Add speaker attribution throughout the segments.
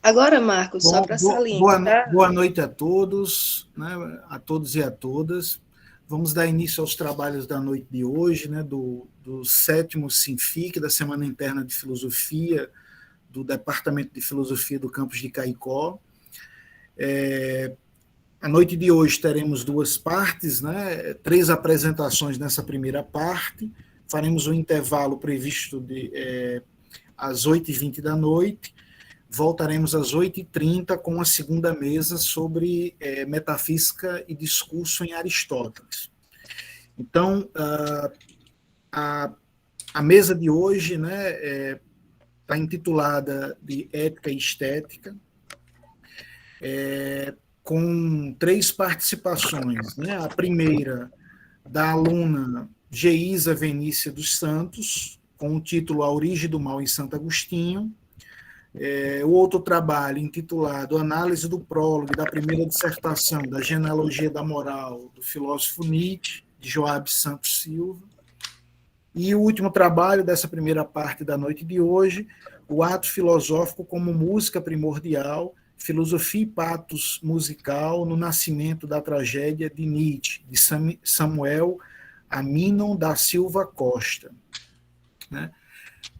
Speaker 1: Agora, Marcos, só
Speaker 2: Bom,
Speaker 1: para salientar,
Speaker 2: boa noite a todos, né, a todos e a todas. Vamos dar início aos trabalhos da noite de hoje, né, do sétimo Sinfic, da Semana Interna de Filosofia, do Departamento de Filosofia do campus de Caicó. A noite de hoje teremos duas partes, né, três apresentações nessa primeira parte. Faremos um intervalo previsto às 8h20 da noite. Voltaremos às 8h30 com a segunda mesa sobre metafísica e discurso em Aristóteles. Então, a mesa de hoje, né, está intitulada de Ética e Estética, com três participações. Né? A primeira, da aluna Geisa Venícia dos Santos, com o título A Origem do Mal em Santo Agostinho. O outro trabalho, intitulado Análise do prólogo da primeira dissertação da genealogia da moral do filósofo Nietzsche, de Joab Santos Silva. E o último trabalho dessa primeira parte da noite de hoje, o ato filosófico como música primordial, filosofia e patos musical no nascimento da tragédia de Nietzsche, de Samuel Aminon da Silva Costa. Né?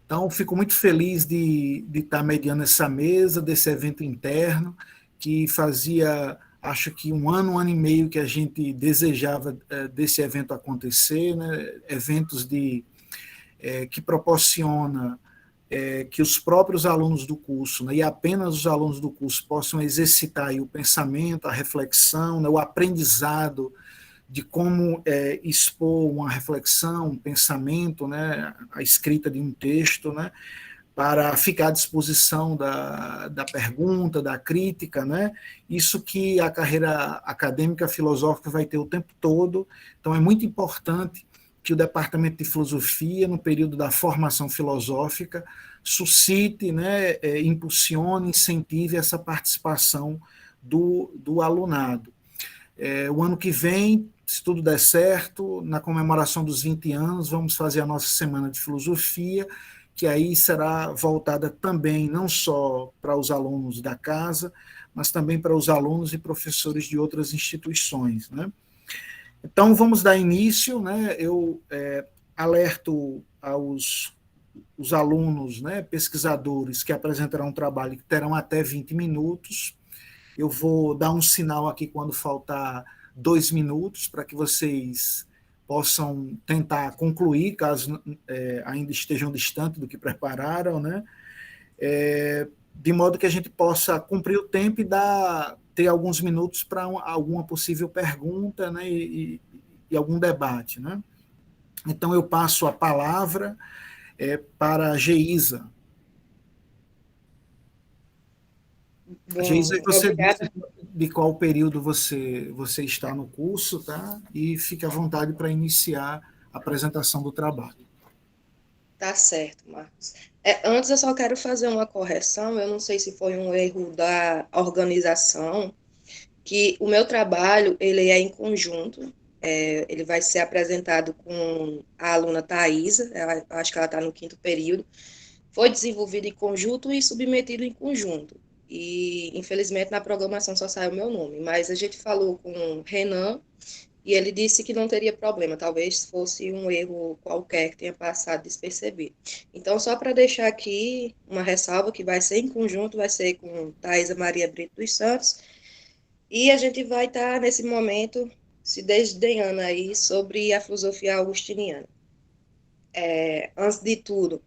Speaker 2: Então, fico muito feliz de estar mediando essa mesa, desse evento interno, que fazia, acho que um ano e meio que a gente desejava desse evento acontecer, né? Eventos que proporciona que os próprios alunos do curso, né, e apenas os alunos do curso, possam exercitar aí o pensamento, a reflexão, né, o aprendizado de como expor uma reflexão, um pensamento, né, a escrita de um texto, né, para ficar à disposição da pergunta, da crítica, né? Isso que a carreira acadêmica filosófica vai ter o tempo todo. Então, é muito importante que o Departamento de Filosofia, no período da formação filosófica, suscite, né, impulsione, incentive essa participação do alunado. O ano que vem, se tudo der certo, na comemoração dos 20 anos, vamos fazer a nossa Semana de Filosofia, que aí será voltada também não só para os alunos da casa, mas também para os alunos e professores de outras instituições. Né? Então, vamos dar início. Né? Eu alerto os alunos, né, pesquisadores que apresentarão um trabalho que terão até 20 minutos. Eu vou dar um sinal aqui quando faltar 2 minutos, para que vocês possam tentar concluir, caso ainda estejam distantes do que prepararam, né? De modo que a gente possa cumprir o tempo e ter alguns minutos para alguma possível pergunta, né? E algum debate. Né? Então, eu passo a palavra para a Geisa. Geisa, você
Speaker 1: obrigada.
Speaker 2: disse de qual período você está no curso, tá? E fique à vontade para iniciar a apresentação do trabalho.
Speaker 1: Tá certo, Marcos. Antes eu só quero fazer uma correção, eu não sei se foi um erro da organização, que o meu trabalho, ele é em conjunto, ele vai ser apresentado com a aluna Thaisa, acho que ela está no 5º período, foi desenvolvido em conjunto e submetido em conjunto. E, infelizmente, na programação só saiu o meu nome, mas a gente falou com o Renan, e ele disse que não teria problema, talvez fosse um erro qualquer que tenha passado despercebido. Então, só para deixar aqui uma ressalva, que vai ser em conjunto, vai ser com Thaisa Maria Brito dos Santos, e a gente vai estar, nesse momento, se desdenhando aí sobre a filosofia augustiniana. Antes de tudo,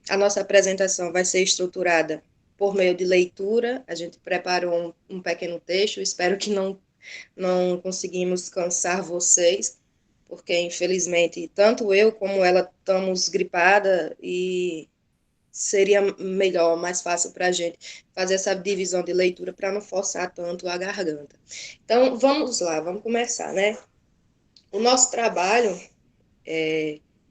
Speaker 1: a nossa apresentação vai ser estruturada por meio de leitura, a gente preparou um pequeno texto, espero que não conseguimos cansar vocês, porque infelizmente tanto eu como ela estamos gripada e seria melhor, mais fácil para a gente fazer essa divisão de leitura para não forçar tanto a garganta. Então, vamos lá, vamos começar, né? O nosso trabalho,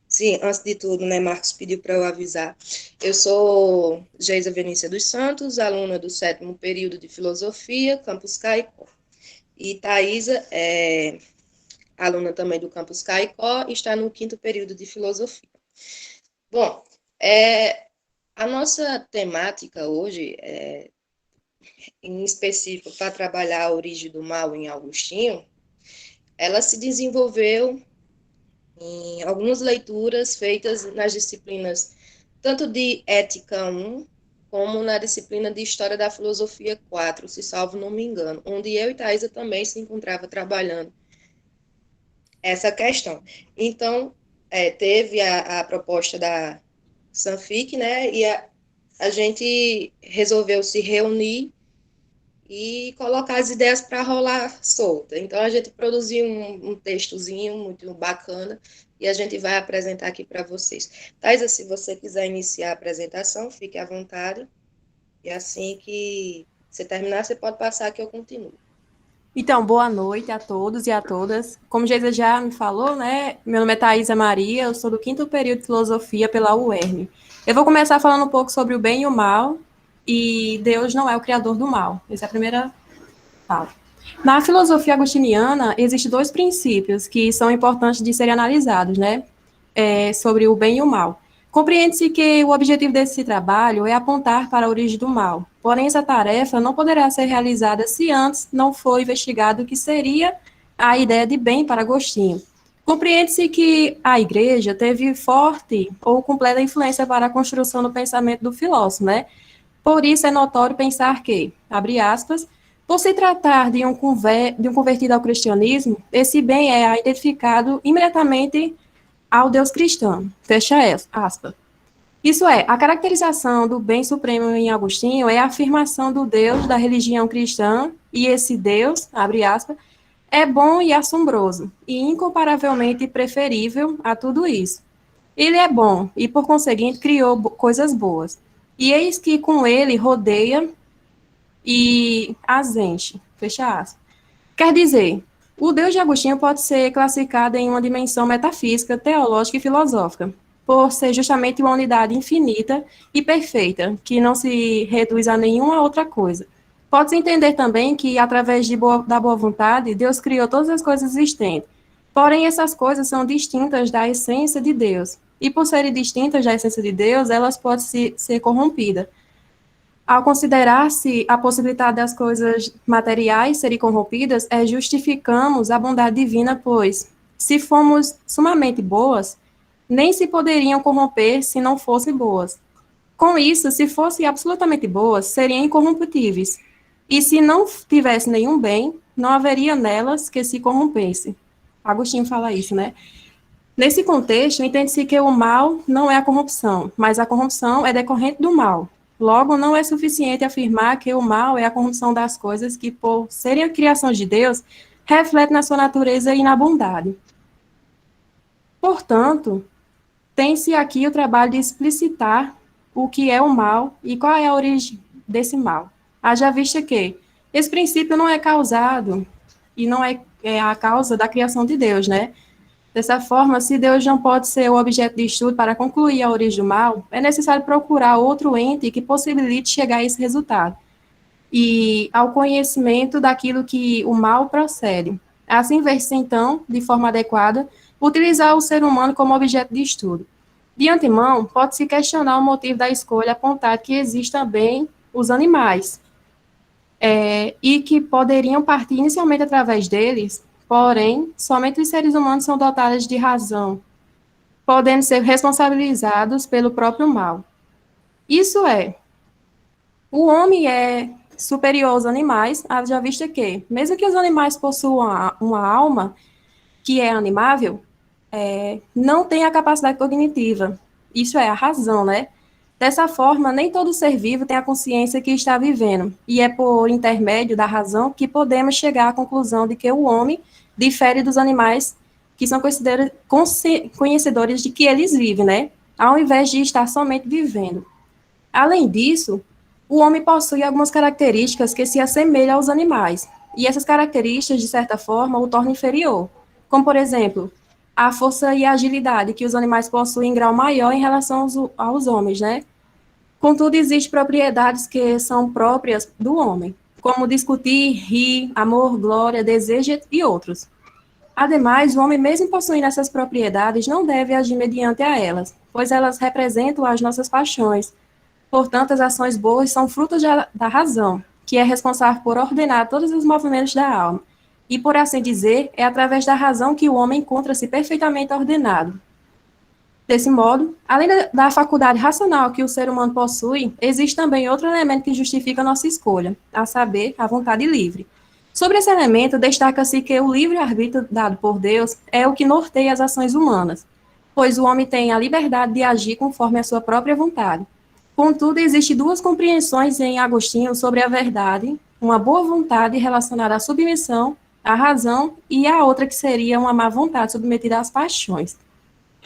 Speaker 1: sim, antes de tudo, né, Marcos pediu para eu avisar. Eu sou Geisa Venícia dos Santos, aluna do 7º período de Filosofia, Campus Caicó. E Thaisa é aluna também do Campus Caicó e está no 5º período de Filosofia. Bom, A nossa temática hoje, em específico, para trabalhar a origem do mal em Agostinho, ela se desenvolveu em algumas leituras feitas nas disciplinas tanto de Ética 1, como na disciplina de História da Filosofia 4, se salvo não me engano, onde eu e Thaisa também se encontrava trabalhando essa questão. Então, teve a proposta da Sanfic, né, e a gente resolveu se reunir e colocar as ideias para rolar solta. Então, a gente produziu um textozinho muito bacana e a gente vai apresentar aqui para vocês. Thaisa, se você quiser iniciar a apresentação, fique à vontade. E assim que você terminar, você pode passar que eu continuo.
Speaker 3: Então, boa noite a todos e a todas. Como Geisa já me falou, né? Meu nome é Thaisa Maria, eu sou do 5º período de Filosofia pela UERN. Eu vou começar falando um pouco sobre o bem e o mal, e Deus não é o criador do mal. Essa é a primeira fala. Na filosofia agostiniana, existem 2 princípios que são importantes de serem analisados, né? Sobre o bem e o mal. Compreende-se que o objetivo desse trabalho é apontar para a origem do mal. Porém, essa tarefa não poderá ser realizada se antes não for investigado o que seria a ideia de bem para Agostinho. Compreende-se que a Igreja teve forte ou completa influência para a construção do pensamento do filósofo, né? Por isso é notório pensar que, abre aspas, por se tratar de um convertido ao cristianismo, esse bem é identificado imediatamente ao Deus cristão, fecha aspas. Isso é, a caracterização do bem supremo em Agostinho é a afirmação do Deus da religião cristã, e esse Deus, abre aspas, é bom e assombroso, e incomparavelmente preferível a tudo isso. Ele é bom, e por conseguinte criou coisas boas. E eis que com ele rodeia e as enche, fecha aspas. Quer dizer, o Deus de Agostinho pode ser classificado em uma dimensão metafísica, teológica e filosófica, por ser justamente uma unidade infinita e perfeita, que não se reduz a nenhuma outra coisa. Pode-se entender também que, através da boa vontade, Deus criou todas as coisas existentes. Porém, essas coisas são distintas da essência de Deus. E, por serem distintas da essência de Deus, elas podem ser corrompidas. Ao considerar-se a possibilidade das coisas materiais serem corrompidas, justificamos a bondade divina, pois, se formos sumamente boas, nem se poderiam corromper se não fossem boas. Com isso, se fossem absolutamente boas, seriam incorruptíveis. E se não tivesse nenhum bem, não haveria nelas que se corrompesse. Agostinho fala isso, né? Nesse contexto, entende-se que o mal não é a corrupção, mas a corrupção é decorrente do mal. Logo, não é suficiente afirmar que o mal é a corrupção das coisas que, por serem a criação de Deus, refletem na sua natureza e na bondade. Portanto, tem-se aqui o trabalho de explicitar o que é o mal e qual é a origem desse mal. Haja vista que esse princípio não é causado e não é a causa da criação de Deus, né? Dessa forma, se Deus não pode ser o objeto de estudo para concluir a origem do mal, é necessário procurar outro ente que possibilite chegar a esse resultado e ao conhecimento daquilo que o mal procede. Assim, ver-se, então, de forma adequada, utilizar o ser humano como objeto de estudo. De antemão, pode-se questionar o motivo da escolha apontar que existem também os animais, e que poderiam partir inicialmente através deles. Porém, somente os seres humanos são dotados de razão, podendo ser responsabilizados pelo próprio mal. Isso é, o homem é superior aos animais, haja vista que, mesmo que os animais possuam uma alma que é animável, não tem a capacidade cognitiva. Isso é a razão, né? Dessa forma, nem todo ser vivo tem a consciência que está vivendo, e é por intermédio da razão que podemos chegar à conclusão de que o homem difere dos animais que são conhecedores de que eles vivem, né? Ao invés de estar somente vivendo. Além disso, o homem possui algumas características que se assemelham aos animais, e essas características, de certa forma, o tornam inferior, como, por exemplo, a força e a agilidade que os animais possuem em grau maior em relação aos homens, né? Contudo, existem propriedades que são próprias do homem, como discutir, rir, amor, glória, desejo e outros. Ademais, o homem, mesmo possuindo essas propriedades, não deve agir mediante a elas, pois elas representam as nossas paixões, Portanto, as ações boas são frutos da razão, que é responsável por ordenar todos os movimentos da alma. E, por assim dizer, é através da razão que o homem encontra-se perfeitamente ordenado. Desse modo, além da faculdade racional que o ser humano possui, existe também outro elemento que justifica a nossa escolha, a saber, a vontade livre. Sobre esse elemento, destaca-se que o livre-arbítrio dado por Deus é o que norteia as ações humanas, pois o homem tem a liberdade de agir conforme a sua própria vontade. Contudo, existem duas compreensões em Agostinho sobre a verdade, uma boa vontade relacionada à submissão, à razão, e a outra que seria uma má vontade submetida às paixões.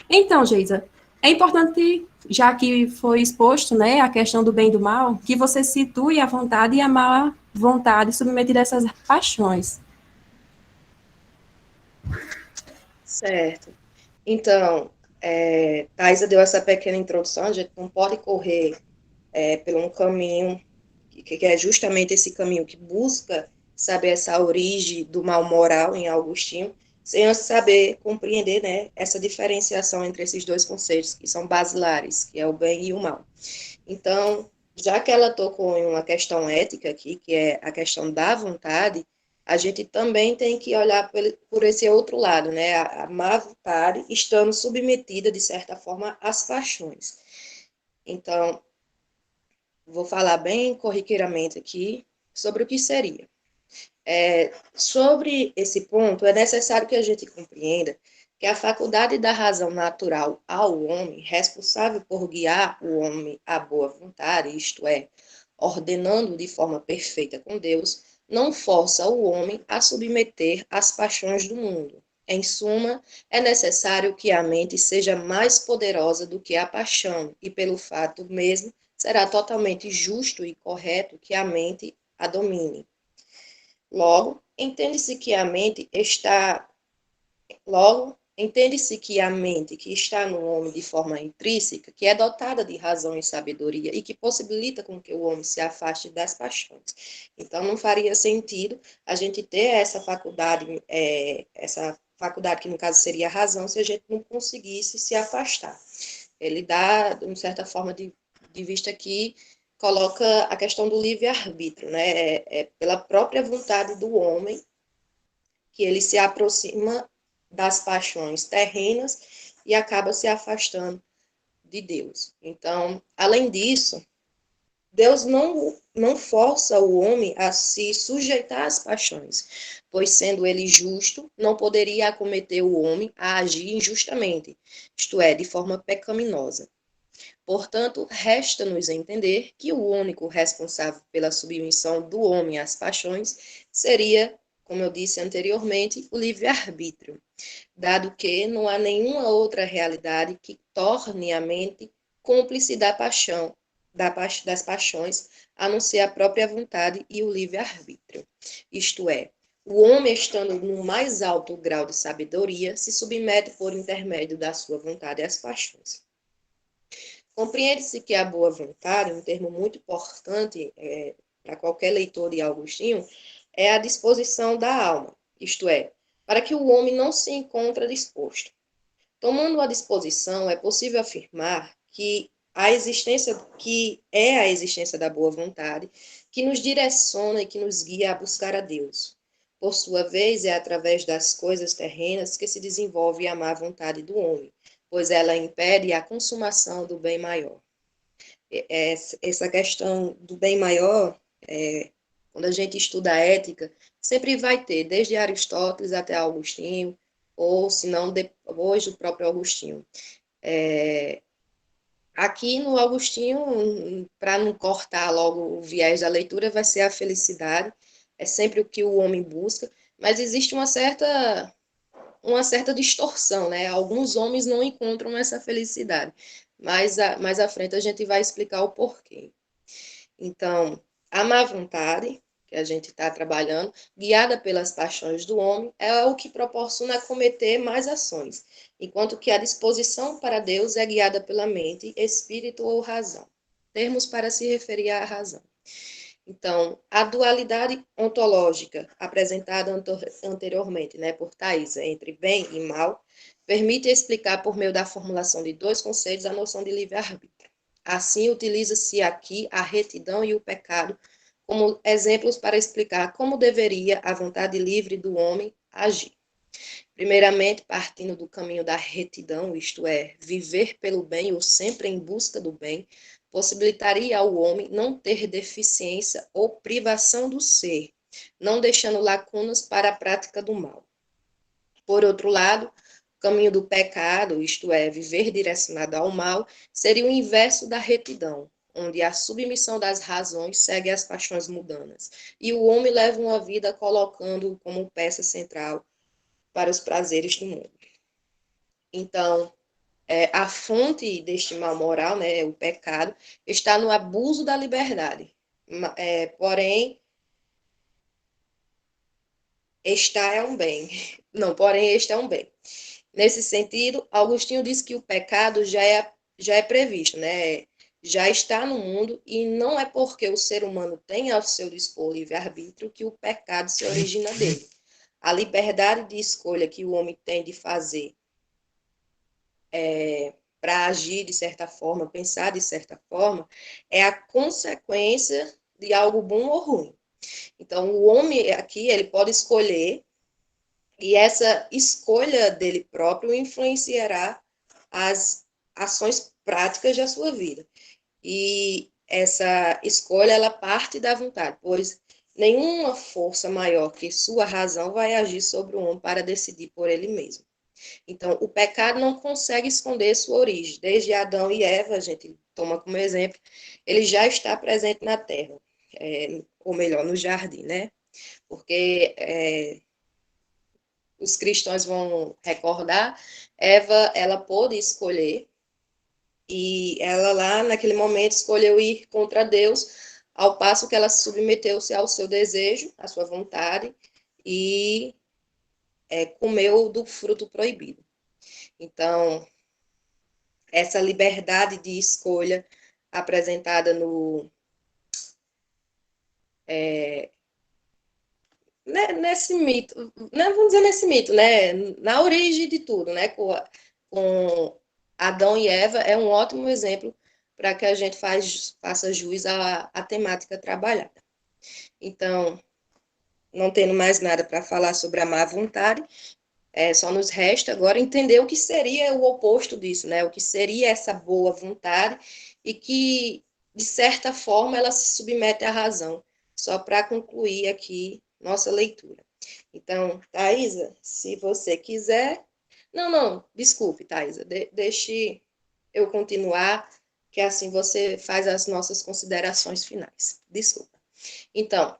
Speaker 3: Então, Geisa, é importante, já que foi exposto, né, a questão do bem e do mal, que você situe a vontade e a má vontade submetida a essas paixões.
Speaker 1: Certo. Então, Thaisa deu essa pequena introdução, a gente não pode correr por um caminho que é justamente esse caminho que busca saber essa origem do mal moral em Agostinho, sem antes saber compreender, né, essa diferenciação entre esses dois conceitos que são basilares, que é o bem e o mal. Então, já que ela tocou em uma questão ética aqui, que é a questão da vontade, a gente também tem que olhar por esse outro lado, né, a má vontade estando submetida, de certa forma, às paixões. Então, vou falar bem corriqueiramente aqui sobre o que seria. Sobre esse ponto, é necessário que a gente compreenda que a faculdade da razão natural ao homem, responsável por guiar o homem à boa vontade, isto é, ordenando de forma perfeita com Deus, não força o homem a submeter às paixões do mundo. Em suma, é necessário que a mente seja mais poderosa do que a paixão, e pelo fato mesmo, será totalmente justo e correto que a mente a domine. Logo, entende-se que a mente que está no homem de forma intrínseca, que é dotada de razão e sabedoria e que possibilita com que o homem se afaste das paixões. Então, não faria sentido a gente ter essa faculdade que no caso seria a razão, se a gente não conseguisse se afastar. Ele dá, de certa forma de vista que coloca a questão do livre-arbítrio, né? Pela própria vontade do homem que ele se aproxima das paixões terrenas e acaba se afastando de Deus. Então, além disso, Deus não força o homem a se sujeitar às paixões, pois sendo ele justo, não poderia acometer o homem a agir injustamente, isto é, de forma pecaminosa. Portanto, resta-nos entender que o único responsável pela submissão do homem às paixões seria, como eu disse anteriormente, o livre-arbítrio, dado que não há nenhuma outra realidade que torne a mente cúmplice da paixão, das paixões, a não ser a própria vontade e o livre-arbítrio. Isto é, o homem, estando no mais alto grau de sabedoria, se submete por intermédio da sua vontade às paixões. Compreende-se que a boa vontade, um termo muito importante para qualquer leitor de Agostinho, é a disposição da alma, isto é, para que o homem não se encontre disposto. Tomando a disposição, é possível afirmar que a existência da boa vontade que nos direciona e que nos guia a buscar a Deus. Por sua vez, é através das coisas terrenas que se desenvolve a má vontade do homem, pois ela impede a consumação do bem maior. Essa questão do bem maior, quando a gente estuda a ética, sempre vai ter, desde Aristóteles até Agostinho, ou se não, depois do próprio Agostinho. Aqui no Agostinho, para não cortar logo o viés da leitura, vai ser a felicidade, é sempre o que o homem busca, mas existe uma certa distorção, né? Alguns homens não encontram essa felicidade, mas mais à frente a gente vai explicar o porquê. Então, a má vontade, que a gente está trabalhando, guiada pelas paixões do homem, é o que proporciona cometer mais ações, enquanto que a disposição para Deus é guiada pela mente, espírito ou razão. Termos para se referir à razão. Então, a dualidade ontológica apresentada anteriormente, né, por Thaisa, entre bem e mal, permite explicar por meio da formulação de dois conceitos a noção de livre-arbítrio. Assim, utiliza-se aqui a retidão e o pecado como exemplos para explicar como deveria a vontade livre do homem agir. Primeiramente, partindo do caminho da retidão, isto é, viver pelo bem ou sempre em busca do bem, possibilitaria ao homem não ter deficiência ou privação do ser, não deixando lacunas para a prática do mal. Por outro lado, o caminho do pecado, isto é, viver direcionado ao mal, seria o inverso da retidão, onde a submissão das razões segue as paixões mundanas, e o homem leva uma vida colocando como peça central para os prazeres do mundo. Então, a fonte deste mal moral, né, o pecado, está no abuso da liberdade. Porém, esta é um bem. Não, porém, este é um bem. Nesse sentido, Agostinho diz que o pecado já é previsto, né? Já está no mundo, e não é porque o ser humano tem ao seu dispor livre-arbítrio que o pecado se origina dele. A liberdade de escolha que o homem tem de fazer para agir de certa forma, pensar de certa forma, é a consequência de algo bom ou ruim. Então, o homem aqui, ele pode escolher, e essa escolha dele próprio influenciará as ações práticas da sua vida. E essa escolha, ela parte da vontade, pois nenhuma força maior que sua razão vai agir sobre o homem para decidir por ele mesmo. Então, o pecado não consegue esconder sua origem. Desde Adão e Eva, a gente toma como exemplo, ele já está presente na terra, ou melhor, no jardim, né? Porque os cristãos vão recordar, Eva, ela pôde escolher, e ela lá, naquele momento, escolheu ir contra Deus, ao passo que ela submeteu-se ao seu desejo, à sua vontade, e comeu do fruto proibido. Então, essa liberdade de escolha apresentada nesse mito, não vamos dizer nesse mito, né? Na origem de tudo, né? Com Adão e Eva, é um ótimo exemplo para que a gente faça jus à temática trabalhada. Então, não tendo mais nada para falar sobre a má vontade, só nos resta agora entender o que seria o oposto disso, né? O que seria essa boa vontade e que, de certa forma, ela se submete à razão. Só para concluir aqui nossa leitura. Então, Thaisa, se você quiser... Não, desculpe, Thaisa, deixe eu continuar, que assim você faz as nossas considerações finais. Desculpa. Então,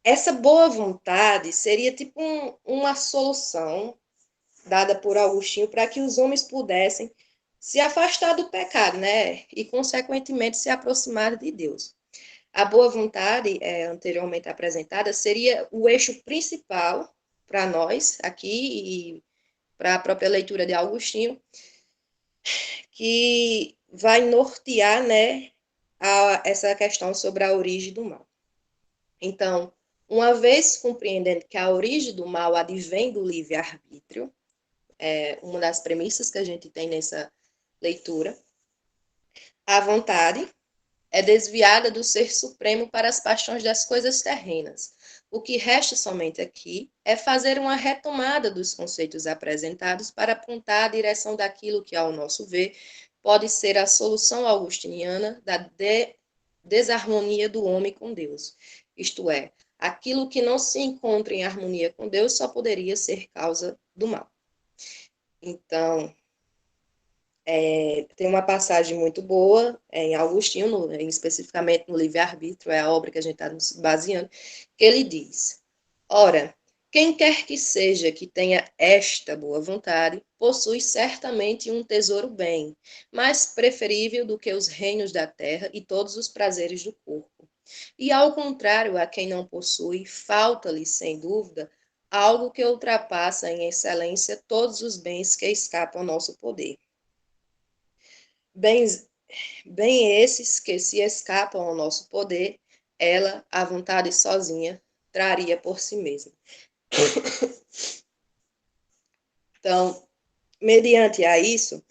Speaker 1: essa boa vontade seria tipo uma solução dada por Agostinho para que os homens pudessem se afastar do pecado, né? E, consequentemente, se aproximar de Deus. A boa vontade, anteriormente apresentada, seria o eixo principal para nós aqui e para a própria leitura de Agostinho, que vai nortear, né, essa questão sobre a origem do mal. Então, uma vez compreendendo que a origem do mal advém do livre-arbítrio, uma das premissas que a gente tem nessa leitura, a vontade é desviada do ser supremo para as paixões das coisas terrenas. O que resta somente aqui é fazer uma retomada dos conceitos apresentados para apontar a direção daquilo que, ao nosso ver, pode ser a solução augustiniana da desarmonia do homem com Deus. Isto é, aquilo que não se encontra em harmonia com Deus só poderia ser causa do mal. Então, tem uma passagem muito boa em Agostinho, especificamente no Livre-Arbítrio, é a obra que a gente está nos baseando, que ele diz: ora, quem quer que seja que tenha esta boa vontade, possui certamente um tesouro bem, mais preferível do que os reinos da terra e todos os prazeres do corpo. E, ao contrário, a quem não possui, falta-lhe, sem dúvida, algo que ultrapassa em excelência todos os bens que escapam ao nosso poder. Bem esses que se escapam ao nosso poder, ela, a vontade sozinha, traria por si mesma. Então, mediante a isso,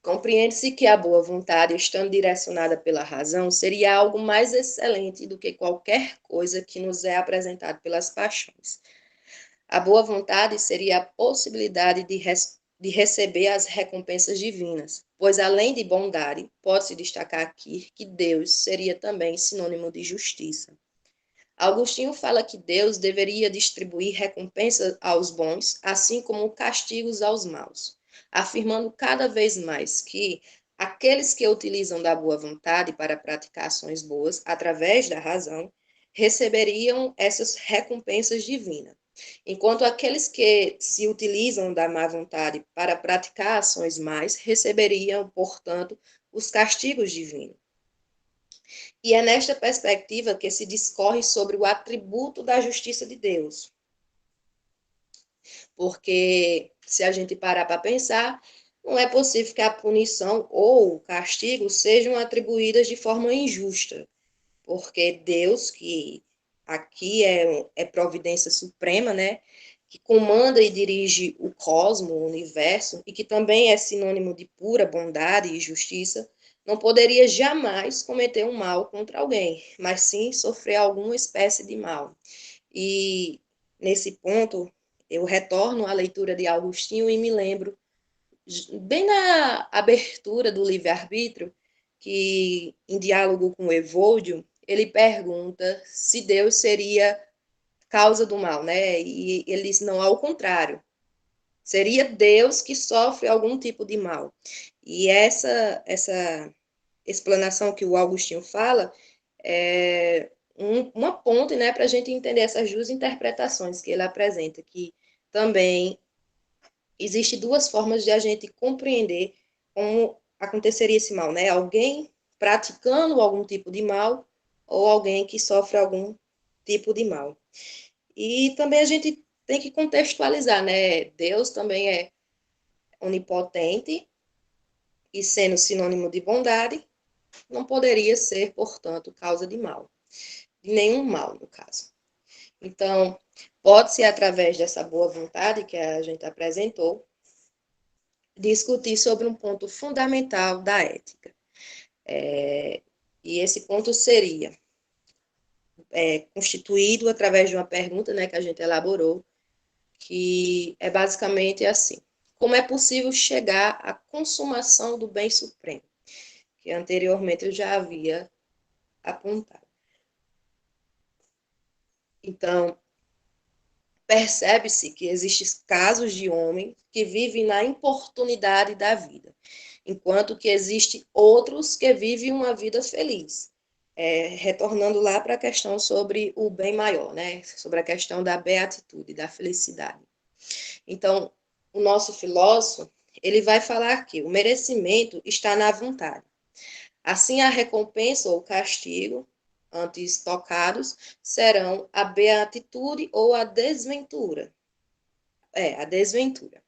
Speaker 1: Compreende-se que a boa vontade, estando direcionada pela razão, seria algo mais excelente do que qualquer coisa que nos é apresentado pelas paixões. A boa vontade seria a possibilidade de receber as recompensas divinas, pois além de bondade, pode-se destacar aqui que Deus seria também sinônimo de justiça. Agostinho fala que Deus deveria distribuir recompensas aos bons, assim como castigos aos maus, afirmando cada vez mais que aqueles que utilizam da boa vontade para praticar ações boas, através da razão, receberiam essas recompensas divinas, enquanto aqueles que se utilizam da má vontade para praticar ações más receberiam, portanto, os castigos divinos. E é nesta perspectiva que se discorre sobre o atributo da justiça de Deus. Porque, se a gente parar para pensar, não é possível que a punição ou o castigo sejam atribuídas de forma injusta. Porque Deus, que aqui é providência suprema, né? Que comanda e dirige o cosmos, o universo, e que também é sinônimo de pura bondade e justiça, não poderia jamais cometer um mal contra alguém, mas sim sofrer alguma espécie de mal. E nesse ponto, eu retorno à leitura de Agostinho e me lembro, bem na abertura do livre-arbítrio, que em diálogo com Evódio, ele pergunta se Deus seria causa do mal, né? E ele diz, não, ao contrário. Seria Deus que sofre algum tipo de mal. E essa explanação que o Agostinho fala é uma ponte, né, para a gente entender essas duas interpretações que ele apresenta, que também existe duas formas de a gente compreender como aconteceria esse mal, né? Alguém praticando algum tipo de mal ou alguém que sofre algum tipo de mal. E também a gente tem que contextualizar, né? Deus também é onipotente e sendo sinônimo de bondade, não poderia ser, portanto, causa de mal. De nenhum mal, no caso. Então, pode-se, através dessa boa vontade que a gente apresentou, discutir sobre um ponto fundamental da ética. E esse ponto seria constituído através de uma pergunta, né, que a gente elaborou, que é basicamente assim: como é possível chegar à consumação do bem supremo? Que anteriormente eu já havia apontado. Então, percebe-se que existem casos de homens que vivem na importunidade da vida, enquanto que existem outros que vivem uma vida feliz. Retornando lá para a questão sobre o bem maior, né? Sobre a questão da beatitude, da felicidade. Então, o nosso filósofo, ele vai falar que o merecimento está na vontade. Assim, a recompensa ou castigo, antes tocados, serão a beatitude ou a desventura. A desventura.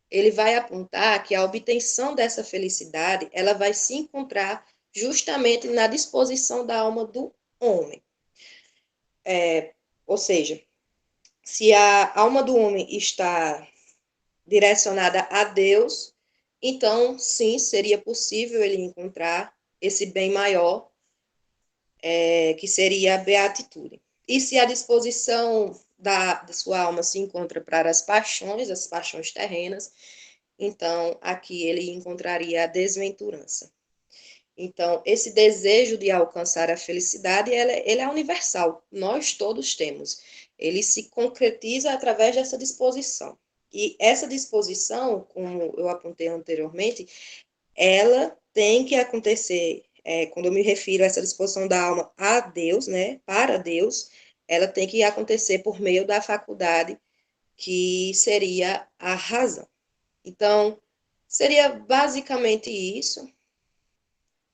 Speaker 1: Ele vai apontar que a obtenção dessa felicidade, ela vai se encontrar justamente na disposição da alma do homem. Ou seja, se a alma do homem está direcionada a Deus, então, sim, seria possível ele encontrar esse bem maior, que seria a beatitude. E se a disposição da sua alma se encontra para as paixões terrenas, então, aqui ele encontraria a desventurança. Então, esse desejo de alcançar a felicidade, ele é universal, nós todos temos. Ele se concretiza através dessa disposição. E essa disposição, como eu apontei anteriormente, ela tem que acontecer, quando eu me refiro a essa disposição da alma a Deus, né, para Deus, ela tem que acontecer por meio da faculdade, que seria a razão. Então, seria basicamente isso.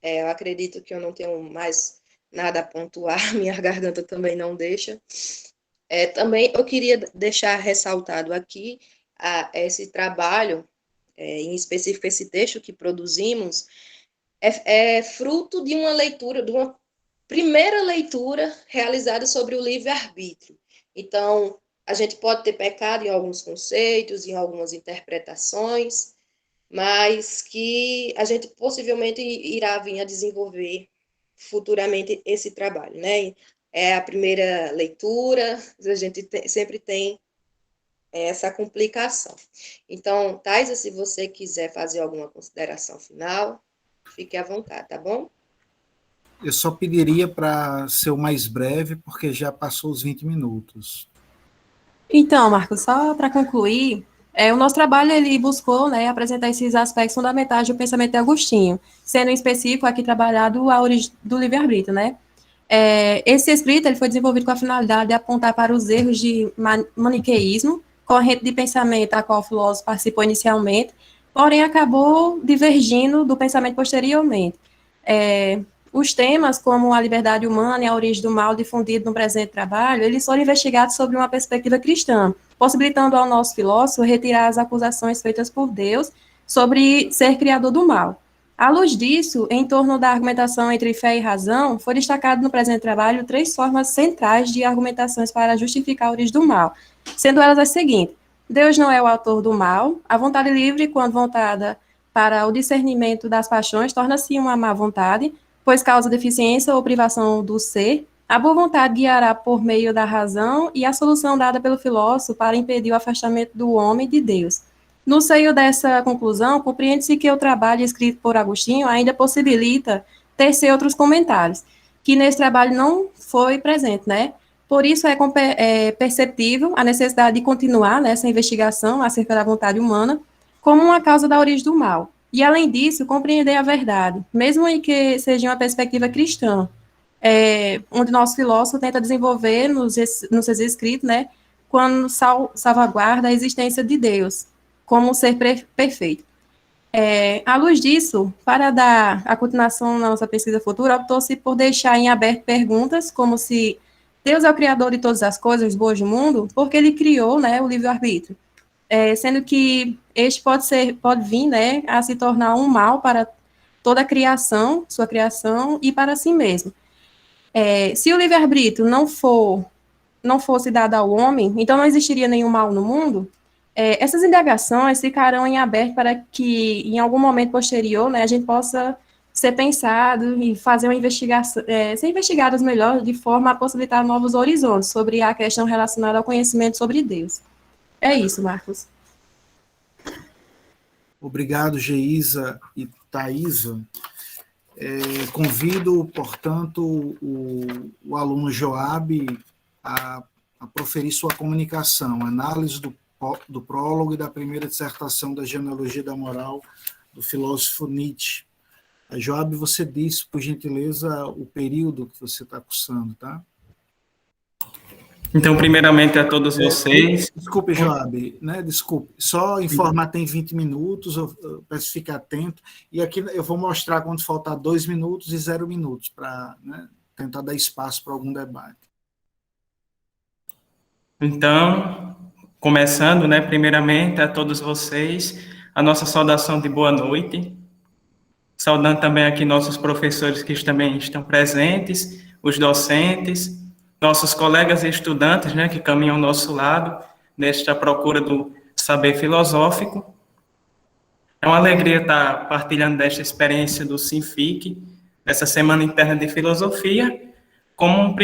Speaker 1: Eu acredito que eu não tenho mais nada a pontuar, minha garganta também não deixa. Também eu queria deixar ressaltado aqui esse trabalho, em específico esse texto que produzimos, é fruto de uma leitura, de uma primeira leitura realizada sobre o livre-arbítrio. Então, a gente pode ter pecado em alguns conceitos, em algumas interpretações, mas que a gente possivelmente irá vir a desenvolver futuramente esse trabalho, né? É a primeira leitura, a gente sempre tem essa complicação. Então, Thaisa, se você quiser fazer alguma consideração final, fique à vontade, tá bom?
Speaker 2: Eu só pediria para ser o mais breve, porque já passou os 20 minutos.
Speaker 3: Então, Marcos, só para concluir, o nosso trabalho ele buscou, né, apresentar esses aspectos fundamentais do pensamento de Agostinho, sendo em específico aqui trabalhado a origem do livre-arbítrio, né? Esse escrito ele foi desenvolvido com a finalidade de apontar para os erros de maniqueísmo, corrente de pensamento a qual o filósofo participou inicialmente, porém acabou divergindo do pensamento posteriormente. Os temas, como a liberdade humana e a origem do mal difundido no presente trabalho, eles foram investigados sobre uma perspectiva cristã, possibilitando ao nosso filósofo retirar as acusações feitas por Deus sobre ser criador do mal. À luz disso, em torno da argumentação entre fé e razão, foi destacado no presente trabalho 3 formas centrais de argumentações para justificar a origem do mal, sendo elas as seguintes: Deus não é o autor do mal, a vontade livre, quando voltada para o discernimento das paixões, torna-se uma má vontade, pois causa deficiência ou privação do ser, a boa vontade guiará por meio da razão e a solução dada pelo filósofo para impedir o afastamento do homem de Deus. No seio dessa conclusão, compreende-se que o trabalho escrito por Agostinho ainda possibilita tecer outros comentários, que nesse trabalho não foi presente, né? Por isso é perceptível a necessidade de continuar nessa investigação acerca da vontade humana como uma causa da origem do mal. E, além disso, compreender a verdade, mesmo em que seja uma perspectiva cristã, onde nosso filósofo tenta desenvolver nos seus escritos, né, quando salvaguarda a existência de Deus, como um ser perfeito. À luz disso, para dar a continuação na nossa pesquisa futura, optou-se por deixar em aberto perguntas como se Deus é o criador de todas as coisas boas do mundo, porque ele criou, né, o livre-arbítrio. Sendo que este pode vir, né, a se tornar um mal para toda a criação, sua criação, e para si mesmo. Se o livre-arbítrio não fosse dado ao homem, então não existiria nenhum mal no mundo. Essas indagações ficarão em aberto para que, em algum momento posterior, né, a gente possa ser pensado e fazer uma investigação, ser investigadas melhor, de forma a possibilitar novos horizontes sobre a questão relacionada ao conhecimento sobre Deus. É isso, Marcos.
Speaker 2: Obrigado, Geisa e Thaisa. Convido, portanto, o aluno Joab a proferir sua comunicação, análise do prólogo e da primeira dissertação da genealogia da moral do filósofo Nietzsche. Joab, você disse, por gentileza, o período que você está cursando, tá?
Speaker 4: Então, primeiramente, a todos vocês...
Speaker 2: Desculpe, Joab, né? Desculpe. Só informar, tem 20 minutos, eu peço ficar atento. E aqui eu vou mostrar quando faltar 2 minutos e 0 minutos, para, né, tentar dar espaço para algum debate.
Speaker 4: Então, começando, né, primeiramente, a todos vocês, a nossa saudação de boa noite. Saudando também aqui nossos professores que também estão presentes, os docentes, nossos colegas e estudantes, né, que caminham ao nosso lado, nesta procura do saber filosófico. É uma alegria estar partilhando desta experiência do SINFIC, dessa Semana Interna de Filosofia, como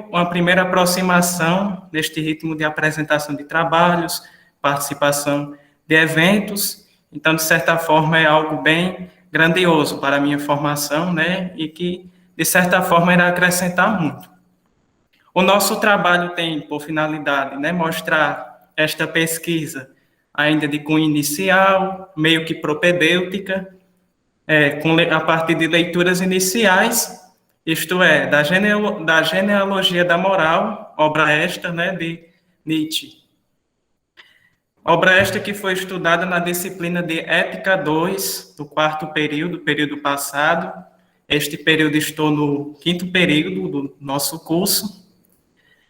Speaker 4: uma primeira aproximação deste ritmo de apresentação de trabalhos, participação de eventos. Então, de certa forma, é algo bem grandioso para a minha formação, né, e que, de certa forma, irá acrescentar muito. O nosso trabalho tem por finalidade, né, mostrar esta pesquisa ainda de cunho inicial, meio que propedêutica, a partir de leituras iniciais, isto é, da genealogia da moral, obra esta, né, de Nietzsche. Obra esta que foi estudada na disciplina de Ética 2, do 4º período passado. Este período estou no 5º período do nosso curso.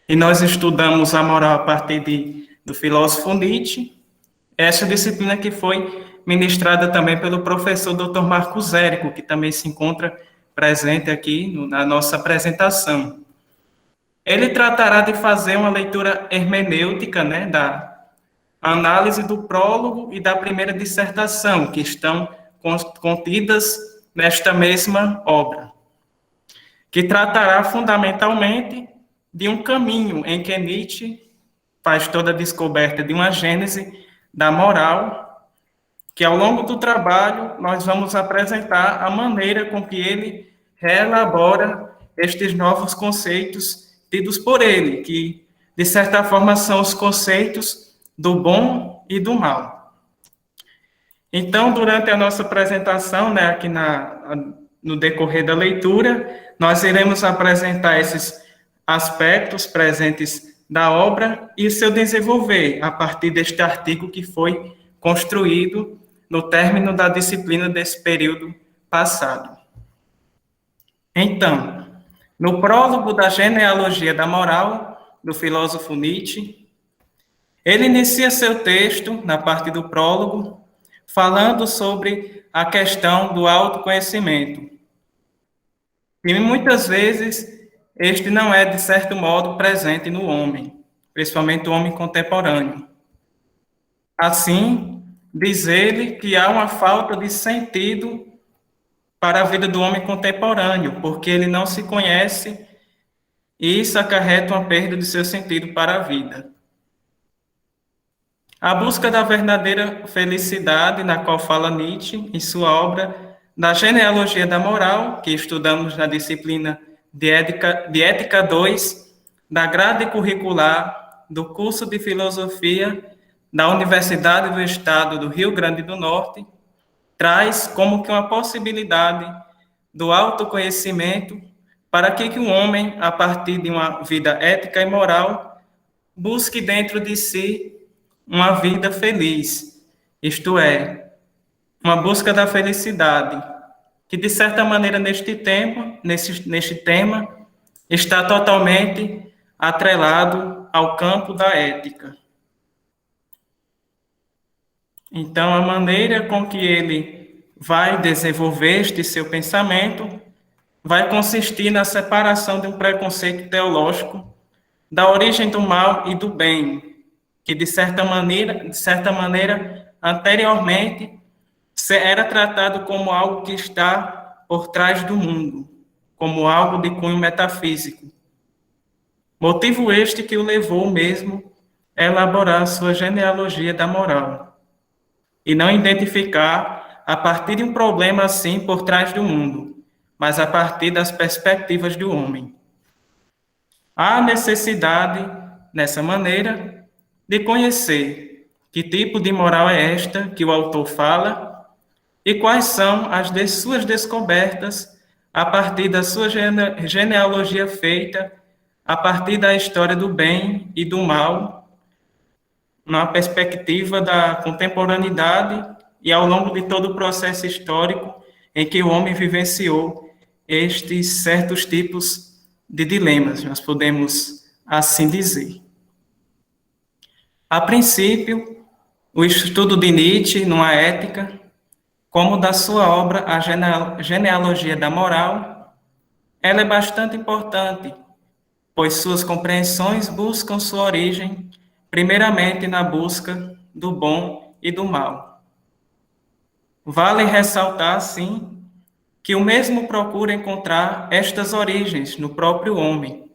Speaker 4: E nós estudamos a moral a partir do filósofo Nietzsche. Essa disciplina que foi ministrada também pelo professor Dr. Marcos Érico, que também se encontra presente aqui na nossa apresentação. Ele tratará de fazer uma leitura hermenêutica, né, análise do prólogo e da primeira dissertação, que estão contidas nesta mesma obra, que tratará fundamentalmente de um caminho em que Nietzsche faz toda a descoberta de uma gênese da moral, que ao longo do trabalho nós vamos apresentar a maneira com que ele reelabora estes novos conceitos tidos por ele, que de certa forma são os conceitos do bom e do mal. Então, durante a nossa apresentação, né, aqui no decorrer da leitura, nós iremos apresentar esses aspectos presentes da obra e seu desenvolver a partir deste artigo que foi construído no término da disciplina desse período passado. Então, no prólogo da genealogia da moral do filósofo Nietzsche, ele inicia seu texto, na parte do prólogo, falando sobre a questão do autoconhecimento. E muitas vezes este não é, de certo modo, presente no homem, principalmente o homem contemporâneo. Assim, diz ele que há uma falta de sentido para a vida do homem contemporâneo, porque ele não se conhece e isso acarreta uma perda de seu sentido para a vida. A busca da verdadeira felicidade, na qual fala Nietzsche em sua obra da genealogia da moral, que estudamos na disciplina de Ética 2, da grade curricular do curso de filosofia da Universidade do Estado do Rio Grande do Norte, traz como que uma possibilidade do autoconhecimento para que o homem, a partir de uma vida ética e moral, busque dentro de si uma vida feliz, isto é, uma busca da felicidade, que de certa maneira neste tema está totalmente atrelado ao campo da ética. Então, a maneira com que ele vai desenvolver este seu pensamento vai consistir na separação de um preconceito teológico da origem do mal e do bem, que de certa maneira, anteriormente, era tratado como algo que está por trás do mundo, como algo de cunho metafísico. Motivo este que o levou mesmo a elaborar sua genealogia da moral, e não identificar a partir de um problema assim por trás do mundo, mas a partir das perspectivas do homem. Há necessidade, nessa maneira, de conhecer que tipo de moral é esta que o autor fala e quais são as suas descobertas a partir da sua genealogia feita, a partir da história do bem e do mal, na perspectiva da contemporaneidade e ao longo de todo o processo histórico em que o homem vivenciou estes certos tipos de dilemas, nós podemos assim dizer. A princípio, o estudo de Nietzsche numa ética, como da sua obra A Genealogia da Moral, ela é bastante importante, pois suas compreensões buscam sua origem, primeiramente na busca do bom e do mal. Vale ressaltar, sim, que o mesmo procura encontrar estas origens no próprio homem,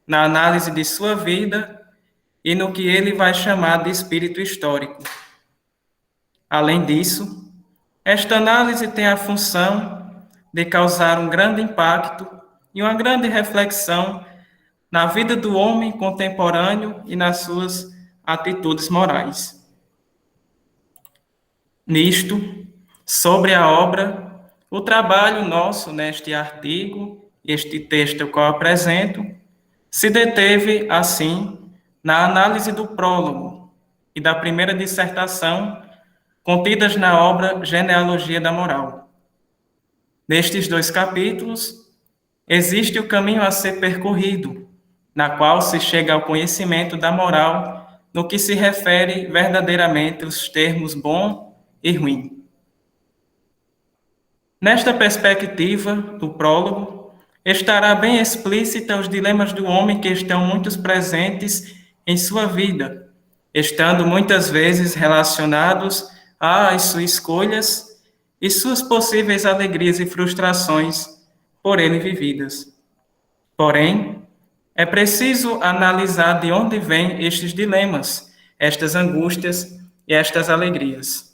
Speaker 4: na análise de sua vida e no que ele vai chamar de espírito histórico. Além disso, esta análise tem a função de causar um grande impacto e uma grande reflexão na vida do homem contemporâneo e nas suas atitudes morais. Nisto, sobre a obra, o trabalho nosso neste artigo, este texto que eu apresento, se deteve, assim, na análise do prólogo e da primeira dissertação contidas na obra Genealogia da Moral. Nestes 2 capítulos, existe o caminho a ser percorrido, na qual se chega ao conhecimento da moral no que se refere verdadeiramente aos termos bom e ruim. Nesta perspectiva do prólogo, estará bem explícita os dilemas do homem que estão muito presentes em sua vida, estando muitas vezes relacionados às suas escolhas e suas possíveis alegrias e frustrações por ele vividas. Porém, é preciso analisar de onde vêm estes dilemas, estas angústias e estas alegrias.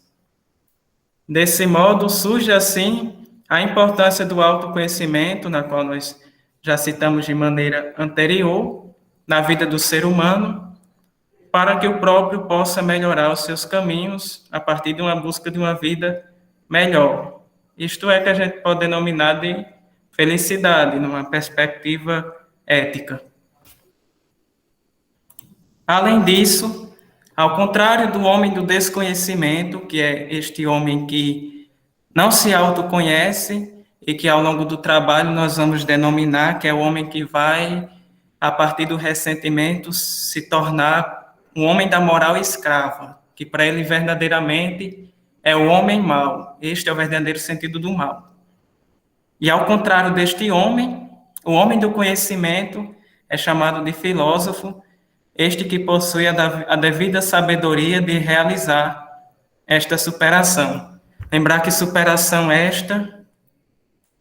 Speaker 4: Desse modo, surge assim a importância do autoconhecimento, na qual nós já citamos de maneira anterior, na vida do ser humano, para que o próprio possa melhorar os seus caminhos a partir de uma busca de uma vida melhor. Isto é que a gente pode denominar de felicidade, numa perspectiva ética. Além disso, ao contrário do homem do desconhecimento, que é este homem que não se autoconhece e que ao longo do trabalho nós vamos denominar que é o homem que vai, a partir do ressentimento, se tornar um homem da moral escrava, que para ele verdadeiramente é o homem mau. Este é o verdadeiro sentido do mal. E ao contrário deste homem, o homem do conhecimento é chamado de filósofo, este que possui a devida sabedoria de realizar esta superação. Lembrar que superação esta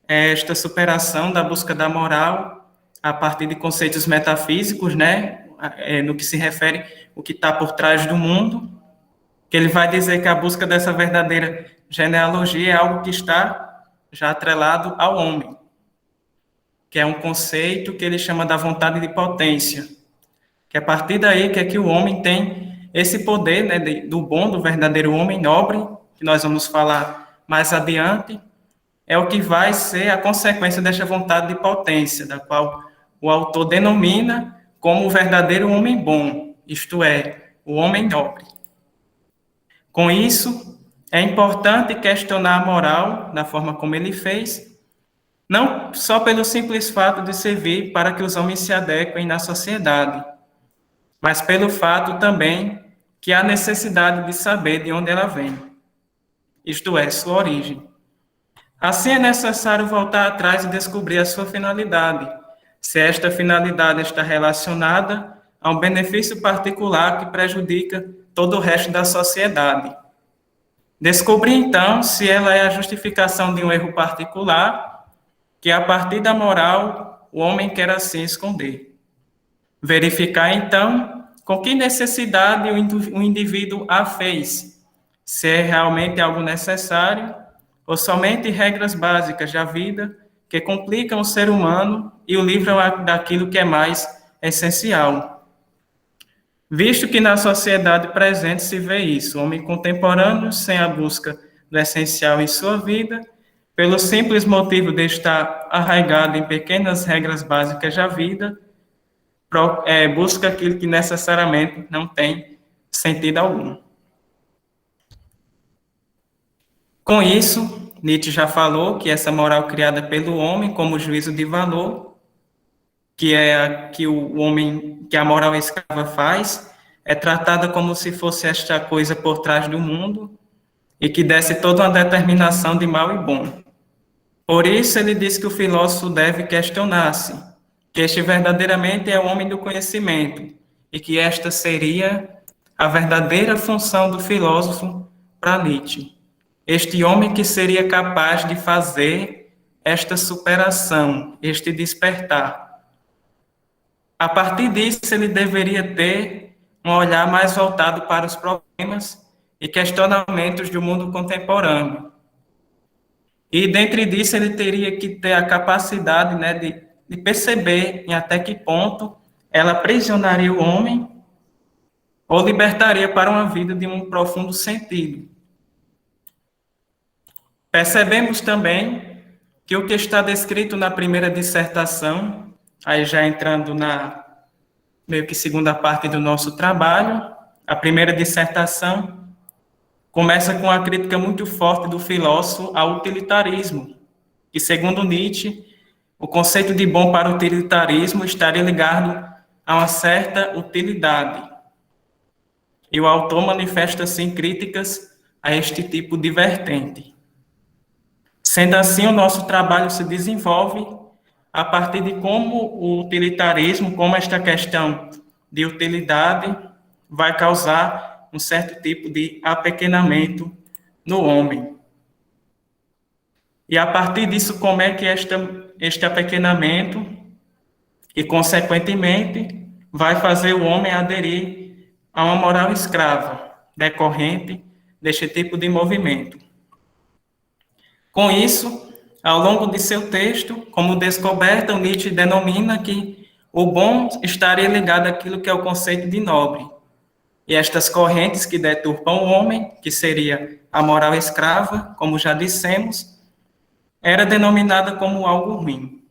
Speaker 4: é esta superação da busca da moral a partir de conceitos metafísicos, né? No que se refere o que está por trás do mundo, que ele vai dizer que a busca dessa verdadeira genealogia é algo que está já atrelado ao homem, que é um conceito que ele chama da vontade de potência, que a partir daí que é que o homem tem esse poder, né, do bom, do verdadeiro homem nobre, que nós vamos falar mais adiante, é o que vai ser a consequência desta vontade de potência, da qual o autor denomina como o verdadeiro homem bom, isto é, o homem nobre. Com isso, é importante questionar a moral da forma como ele fez, não só pelo simples fato de servir para que os homens se adequem na sociedade, mas pelo fato também que há necessidade de saber de onde ela vem, isto é, sua origem. Assim é necessário voltar atrás e descobrir a sua finalidade, se esta finalidade está relacionada a um benefício particular que prejudica todo o resto da sociedade. Descobrir, então, se ela é a justificação de um erro particular, que a partir da moral o homem quer assim esconder. Verificar, então, com que necessidade o indivíduo a fez, se é realmente algo necessário ou somente regras básicas da vida que complicam o ser humano e o livram daquilo que é mais essencial. Visto que na sociedade presente se vê isso, o homem contemporâneo sem a busca do essencial em sua vida, pelo simples motivo de estar arraigado em pequenas regras básicas da vida, busca aquilo que necessariamente não tem sentido algum. Com isso, Nietzsche já falou que essa moral criada pelo homem como juízo de valor, que é a que o homem, que a moral escrava faz, é tratada como se fosse esta coisa por trás do mundo e que desse toda uma determinação de mal e bom. Por isso ele diz que o filósofo deve questionar-se, que este verdadeiramente é o homem do conhecimento e que esta seria a verdadeira função do filósofo para Nietzsche. Este homem que seria capaz de fazer esta superação, este despertar. A partir disso, ele deveria ter um olhar mais voltado para os problemas e questionamentos do mundo contemporâneo. E, dentre disso, ele teria que ter a capacidade, né, de perceber em até que ponto ela aprisionaria o homem ou libertaria para uma vida de um profundo sentido. Percebemos também que o que está descrito na primeira dissertação, aí já entrando na meio que segunda parte do nosso trabalho, a primeira dissertação começa com uma crítica muito forte do filósofo ao utilitarismo, que, segundo Nietzsche, o conceito de bom para o utilitarismo estaria ligado a uma certa utilidade. E o autor manifesta, assim, críticas a este tipo de vertente. Sendo assim, o nosso trabalho se desenvolve a partir de como o utilitarismo, como esta questão de utilidade, vai causar um certo tipo de apequenamento no homem. E a partir disso, como é que este apequenamento, e consequentemente, vai fazer o homem aderir a uma moral escrava, decorrente deste tipo de movimento. Com isso, ao longo de seu texto, como descoberta, o Nietzsche denomina que o bom estaria ligado àquilo que é o conceito de nobre. E estas correntes que deturpam o homem, que seria a moral escrava, como já dissemos, era denominada como algo ruim.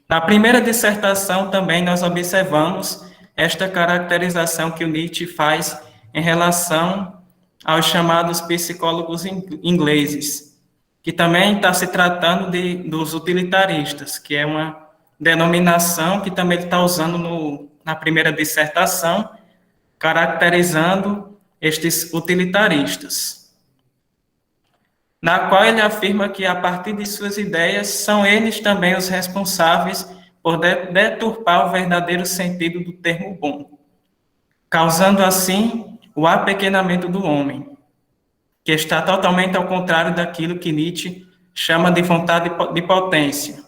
Speaker 4: Na primeira dissertação também nós observamos esta caracterização que o Nietzsche faz em relação aos chamados psicólogos ingleses, que também está se tratando dos utilitaristas, que é uma denominação que também ele está usando na primeira dissertação, caracterizando estes utilitaristas, na qual ele afirma que, a partir de suas ideias, são eles também os responsáveis por deturpar o verdadeiro sentido do termo bom, causando assim o apequenamento do homem, que está totalmente ao contrário daquilo que Nietzsche chama de vontade de potência.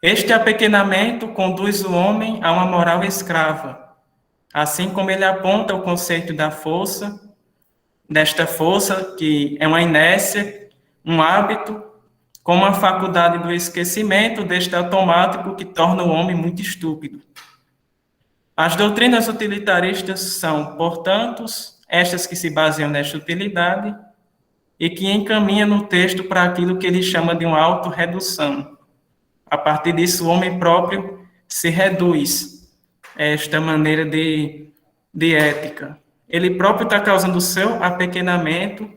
Speaker 4: Este apequenamento conduz o homem a uma moral escrava, assim como ele aponta o conceito da força, desta força que é uma inércia, um hábito, como a faculdade do esquecimento deste automático que torna o homem muito estúpido. As doutrinas utilitaristas são, portanto, estas que se baseiam nesta utilidade e que encaminham no texto para aquilo que ele chama de uma autorredução. A partir disso, o homem próprio se reduz a esta maneira de ética. Ele próprio está causando o seu apequenamento,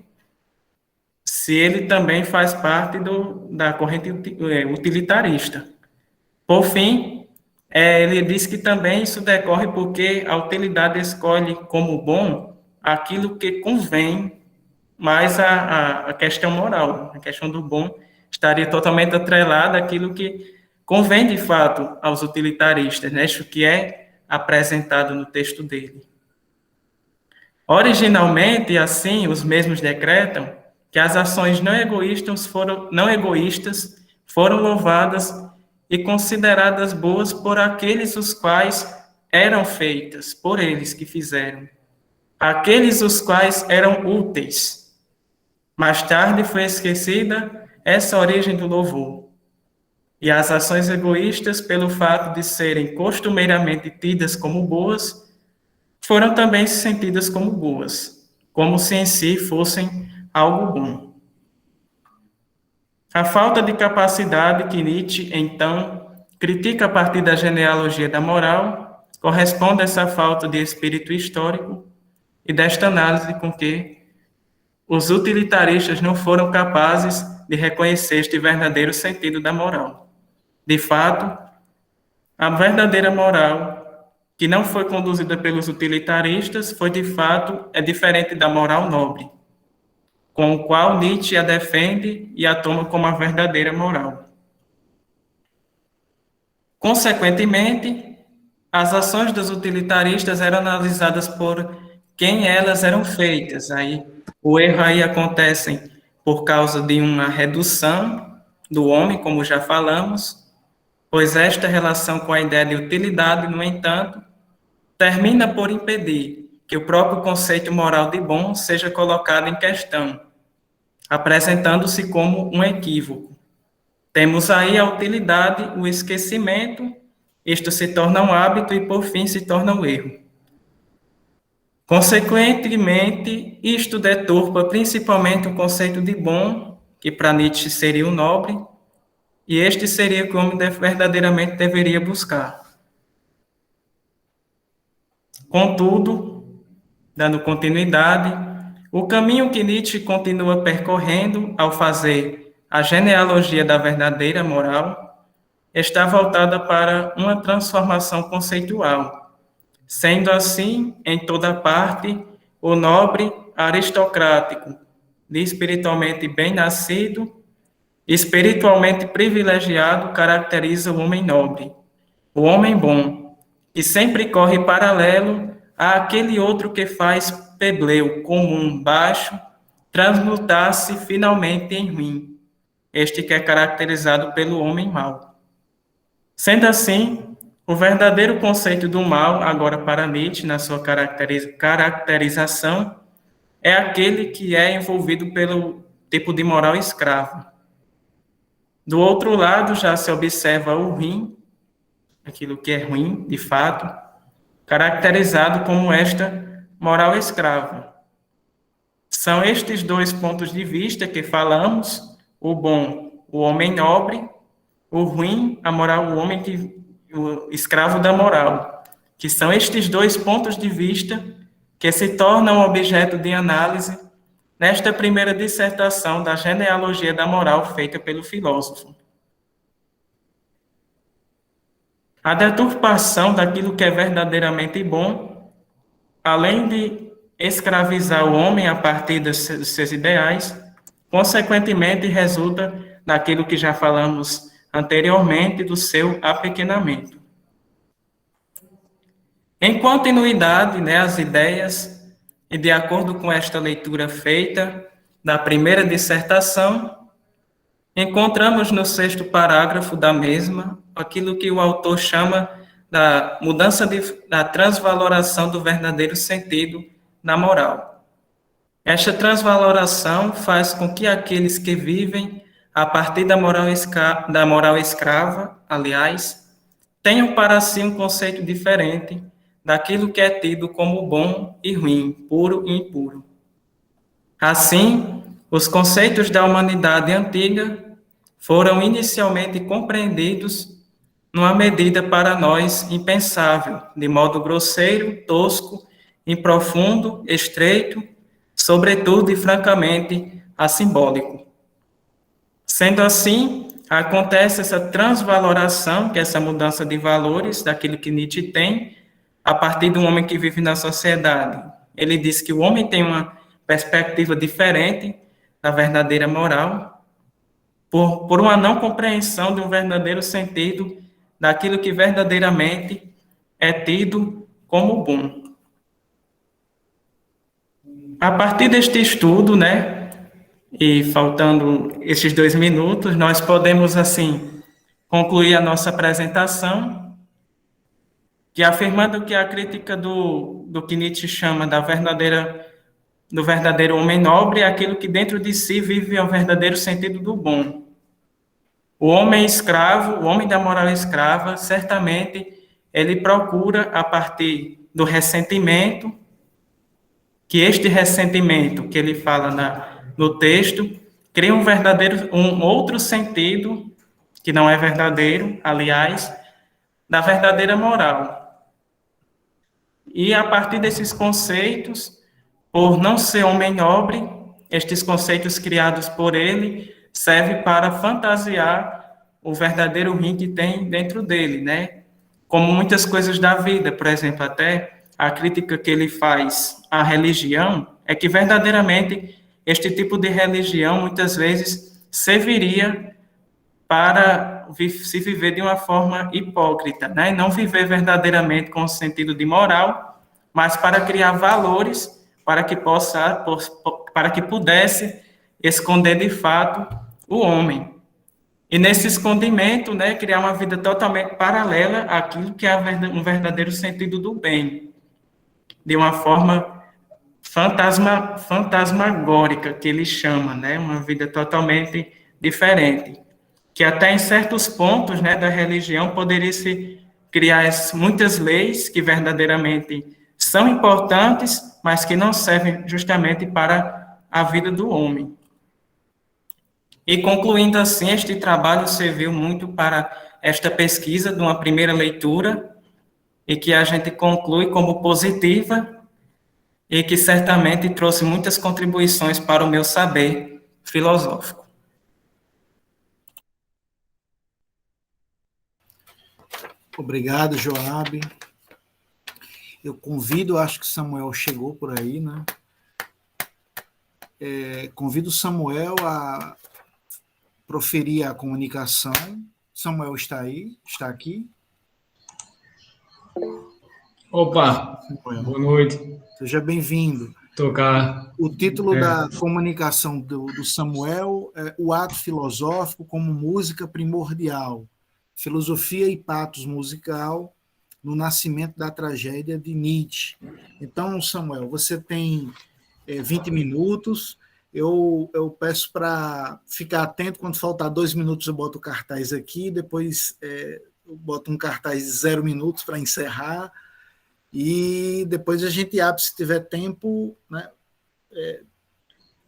Speaker 4: se ele também faz parte da corrente utilitarista. Por fim, ele diz que também isso decorre porque a utilidade escolhe como bom aquilo que convém mais a questão moral. A questão do bom estaria totalmente atrelada àquilo que convém de fato aos utilitaristas, né? Isso que é apresentado no texto dele. Originalmente, assim, os mesmos decretam que as ações não egoístas foram louvadas e consideradas boas por aqueles os quais eram feitas, por eles que fizeram, aqueles os quais eram úteis. Mais tarde foi esquecida essa origem do louvor, e as ações egoístas, pelo fato de serem costumeiramente tidas como boas, foram também sentidas como boas, como se em si fossem algo bom. A falta de capacidade que Nietzsche, então, critica a partir da genealogia da moral, corresponde a essa falta de espírito histórico e desta análise com que os utilitaristas não foram capazes de reconhecer este verdadeiro sentido da moral. De fato, a verdadeira moral que não foi conduzida pelos utilitaristas, é diferente da moral nobre, com o qual Nietzsche a defende e a toma como a verdadeira moral. Consequentemente, as ações dos utilitaristas eram analisadas por quem elas eram feitas. Aí, o erro aí acontece por causa de uma redução do homem, como já falamos, pois esta relação com a ideia de utilidade, no entanto, termina por impedir que o próprio conceito moral de bom seja colocado em questão, apresentando-se como um equívoco. Temos aí a utilidade, o esquecimento, isto se torna um hábito e, por fim, se torna um erro. Consequentemente, isto deturpa principalmente o conceito de bom, que para Nietzsche seria o nobre, e este seria o que o homem verdadeiramente deveria buscar. Contudo, dando continuidade, o caminho que Nietzsche continua percorrendo ao fazer a genealogia da verdadeira moral está voltada para uma transformação conceitual, sendo assim, em toda parte, o nobre aristocrático, de espiritualmente bem-nascido, espiritualmente privilegiado, caracteriza o homem nobre, o homem bom, e sempre corre paralelo àquele outro que faz pebleu comum baixo transmutar-se finalmente em ruim, este que é caracterizado pelo homem mau. Sendo assim, o verdadeiro conceito do mal, agora para Nietzsche, na sua caracterização, é aquele que é envolvido pelo tipo de moral escrava. Do outro lado, já se observa o ruim, aquilo que é ruim, de fato, caracterizado como esta moral escrava. São estes dois pontos de vista que falamos, o bom, o homem nobre, o ruim, a moral, o escravo da moral, que são estes dois pontos de vista que se tornam objeto de análise nesta primeira dissertação da genealogia da moral feita pelo filósofo. A deturpação daquilo que é verdadeiramente bom, além de escravizar o homem a partir dos seus ideais, consequentemente resulta naquilo que já falamos anteriormente do seu apequenamento. Em continuidade, as ideias, e de acordo com esta leitura feita da primeira dissertação, encontramos no 6º parágrafo da mesma aquilo que o autor chama da mudança da transvaloração do verdadeiro sentido na moral. Esta transvaloração faz com que aqueles que vivem a partir da moral escrava, aliás, tenham para si um conceito diferente daquilo que é tido como bom e ruim, puro e impuro. Assim, os conceitos da humanidade antiga foram inicialmente compreendidos numa medida para nós impensável, de modo grosseiro, tosco, improfundo, estreito, sobretudo e francamente assimbólico. Sendo assim, acontece essa transvaloração, que é essa mudança de valores daquilo que Nietzsche tem, a partir de um homem que vive na sociedade. Ele diz que o homem tem uma perspectiva diferente da verdadeira moral, por uma não compreensão de um verdadeiro sentido daquilo que verdadeiramente é tido como bom. A partir deste estudo, e faltando esses 2 minutos, nós podemos, assim, concluir a nossa apresentação, que afirmando que a crítica do que Nietzsche chama do verdadeiro homem nobre é aquilo que dentro de si vive o verdadeiro sentido do bom. O homem escravo, o homem da moral escrava, certamente ele procura, a partir do ressentimento, que este ressentimento que ele fala no texto, cria um outro sentido, que não é verdadeiro, aliás, da verdadeira moral. E a partir desses conceitos, por não ser homem nobre, estes conceitos criados por ele servem para fantasiar o verdadeiro ruim que tem dentro dele, Como muitas coisas da vida, por exemplo, até a crítica que ele faz à religião é que verdadeiramente este tipo de religião muitas vezes serviria para se viver de uma forma hipócrita, Não viver verdadeiramente com o sentido de moral, mas para criar valores para que pudesse esconder de fato o homem. E nesse escondimento, criar uma vida totalmente paralela àquilo que é um verdadeiro sentido do bem, de uma forma fantasmagórica, que ele chama, uma vida totalmente diferente, que até em certos pontos, da religião poderia se criar muitas leis que verdadeiramente são importantes, mas que não servem justamente para a vida do homem. E concluindo assim, este trabalho serviu muito para esta pesquisa de uma primeira leitura e que a gente conclui como positiva e que certamente trouxe muitas contribuições para o meu saber filosófico.
Speaker 2: Obrigado, Joab. Eu convido, acho que Samuel chegou por aí, convido Samuel a proferir a comunicação. Samuel está aí? Está aqui?
Speaker 5: Opa, boa noite.
Speaker 2: Seja bem-vindo.
Speaker 5: Tô cá.
Speaker 2: O título da comunicação do Samuel é O Ato Filosófico como Música Primordial, Filosofia e Patos Musical no Nascimento da Tragédia de Nietzsche. Então, Samuel, você tem 20 minutos. Eu peço para ficar atento, quando faltar 2 minutos eu boto o cartaz aqui, depois eu boto um cartaz de 0 minutos para encerrar, e depois a gente abre, se tiver tempo, né?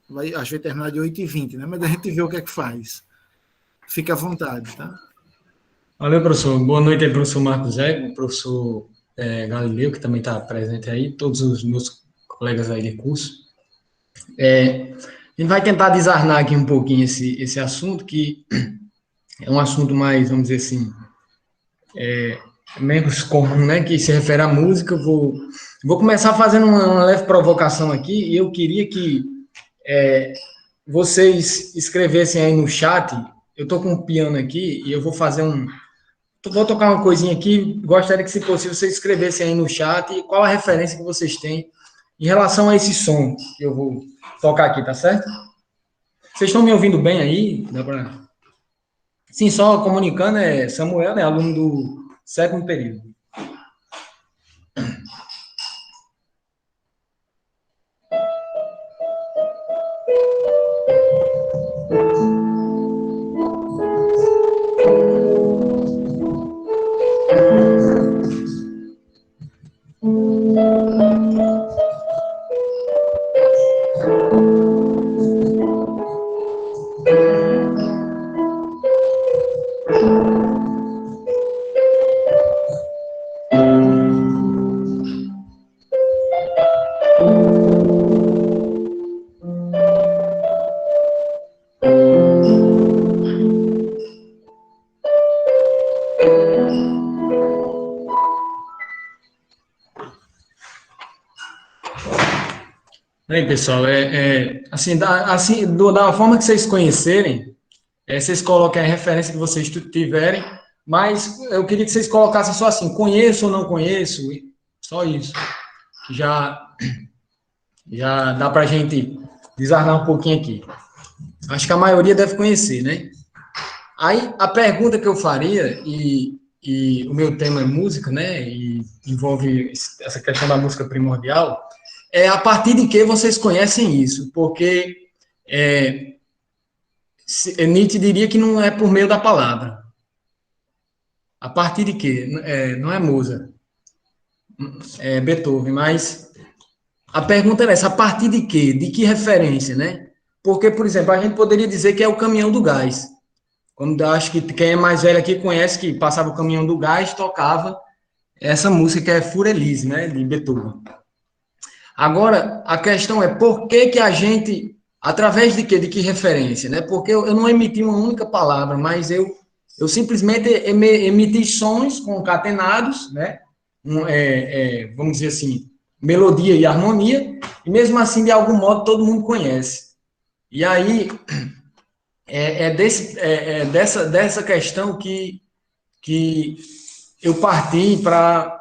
Speaker 2: A gente vai terminar de 8h20, né? Mas a gente vê o que é que faz. Fique à vontade, tá?
Speaker 5: Valeu, professor. Boa noite aí, professor Marcos Zé, o professor Galileu, que também está presente aí, todos os meus colegas aí de curso. A gente vai tentar desarnar aqui um pouquinho esse assunto, que é um assunto mais, vamos dizer assim, menos comum, né, que se refere à música. Eu vou começar fazendo uma leve provocação aqui, e eu queria que vocês escrevessem aí no chat. Eu estou com um piano aqui, e eu vou fazer vou tocar uma coisinha aqui, gostaria que, se possível, vocês escrevessem aí no chat qual a referência que vocês têm em relação a esse som que eu vou tocar aqui, tá certo? Vocês estão me ouvindo bem aí? Dá pra... Sim, só comunicando, Samuel, né, aluno do 7º período. Aí, pessoal, assim, da forma que vocês conhecerem, vocês coloquem a referência que vocês tiverem, mas eu queria que vocês colocassem só assim, conheço ou não conheço, só isso. Já dá para a gente desarmar um pouquinho aqui. Acho que a maioria deve conhecer, né? Aí, a pergunta que eu faria, e o meu tema é música, né, e envolve essa questão da música primordial, a partir de que vocês conhecem isso? Porque Nietzsche diria que não é por meio da palavra. A partir de que? Não é Mozart, é Beethoven, mas a pergunta é essa, a partir de quê? De que referência, né? Porque, por exemplo, a gente poderia dizer que é o Caminhão do Gás. Quando acho que quem é mais velho aqui conhece que passava o Caminhão do Gás, tocava essa música que é Fur Elise, né, de Beethoven. Agora, a questão é por que a gente, através de quê? De que referência, né? Porque eu não emiti uma única palavra, mas eu simplesmente emiti sons concatenados, né? Vamos dizer assim, melodia e harmonia, e mesmo assim, de algum modo, todo mundo conhece. E aí, dessa questão que eu parti para,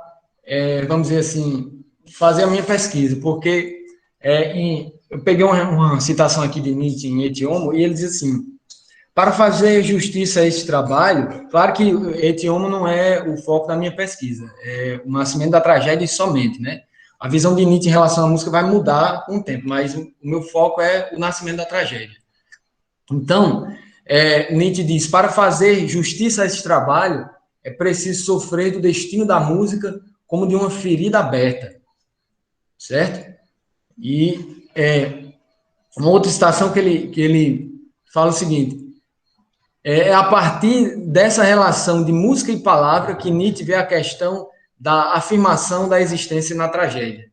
Speaker 5: vamos dizer assim, fazer a minha pesquisa, porque eu peguei uma citação aqui de Nietzsche em Et Homo, e ele diz assim: para fazer justiça a esse trabalho, claro que Et Homo não é o foco da minha pesquisa, é o nascimento da tragédia somente, né? A visão de Nietzsche em relação à música vai mudar com o tempo, mas o meu foco é o nascimento da tragédia. Então, Nietzsche diz: para fazer justiça a esse trabalho, é preciso sofrer do destino da música como de uma ferida aberta. Certo? E uma outra citação que ele fala o seguinte: é a partir dessa relação de música e palavra que Nietzsche vê a questão da afirmação da existência na tragédia.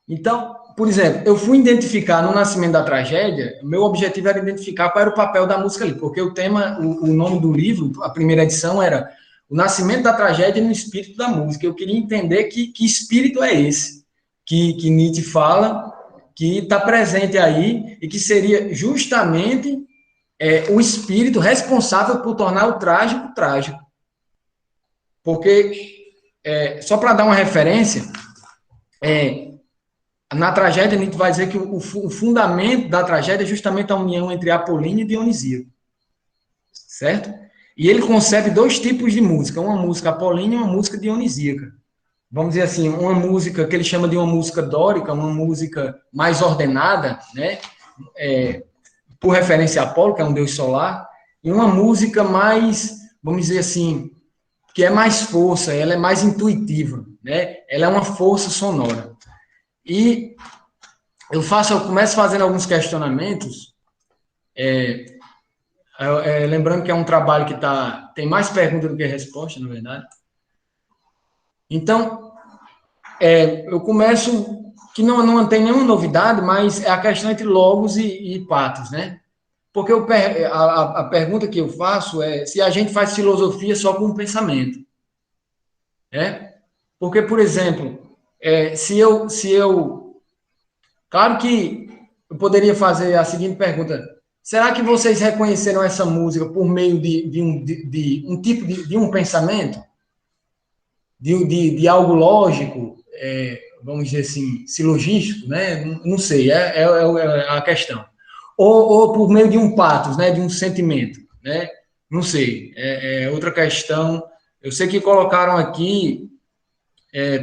Speaker 5: Então, por exemplo, eu fui identificar no Nascimento da Tragédia, meu objetivo era identificar qual era o papel da música ali, porque o tema, o nome do livro, a primeira edição era O Nascimento da Tragédia no Espírito da Música. Eu queria entender que espírito é esse que Nietzsche fala, que está presente aí, e que seria justamente o espírito responsável por tornar o trágico trágico. Porque, só para dar uma referência, na tragédia, Nietzsche vai dizer que o fundamento da tragédia é justamente a união entre apolíneo e dionisíaco. Certo? E ele concebe 2 tipos de música, uma música apolínea e uma música dionisíaca. Vamos dizer assim, uma música que ele chama de uma música dórica, uma música mais ordenada, né? Por referência a Apolo, que é um deus solar, e uma música mais, vamos dizer assim, que é mais força, ela é mais intuitiva, né? Ela é uma força sonora. E eu começo fazendo alguns questionamentos, lembrando que é um trabalho que tem mais pergunta do que resposta, na verdade. Então, eu começo, que não tem nenhuma novidade, mas é a questão entre logos e patos, né? Porque a pergunta que eu faço é se a gente faz filosofia só com o pensamento. Porque, por exemplo, claro que eu poderia fazer a seguinte pergunta: será que vocês reconheceram essa música por meio de um tipo de um pensamento? De algo lógico, vamos dizer assim, silogístico, né? Não sei, é a questão. Ou por meio de um patos, né? De um sentimento, né? Não sei, é outra questão. Eu sei que colocaram aqui,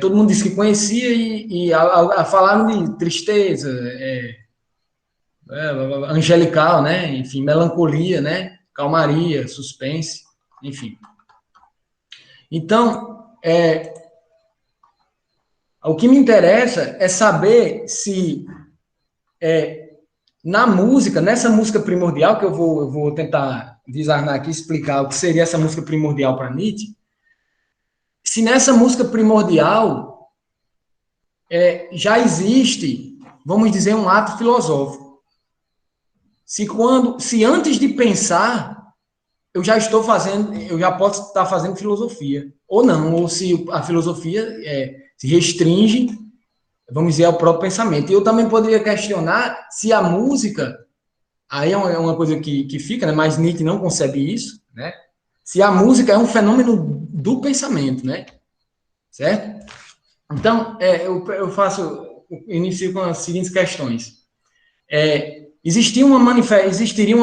Speaker 5: todo mundo disse que conhecia e falaram de tristeza, angelical, né? Enfim, melancolia, né? Calmaria, suspense, enfim. Então, o que me interessa é saber se na música, nessa música primordial, que eu vou tentar desarmar aqui, explicar o que seria essa música primordial para Nietzsche, se nessa música primordial já existe, vamos dizer, um ato filosófico. Se antes de pensar, eu já posso estar fazendo filosofia, ou não, ou se a filosofia se restringe, vamos dizer, ao próprio pensamento. E eu também poderia questionar se a música, aí é uma coisa que fica, né? Mas Nietzsche não concebe isso, né? Se a música é um fenômeno do pensamento, né? Certo? Então, eu inicio com as seguintes questões. Existiria uma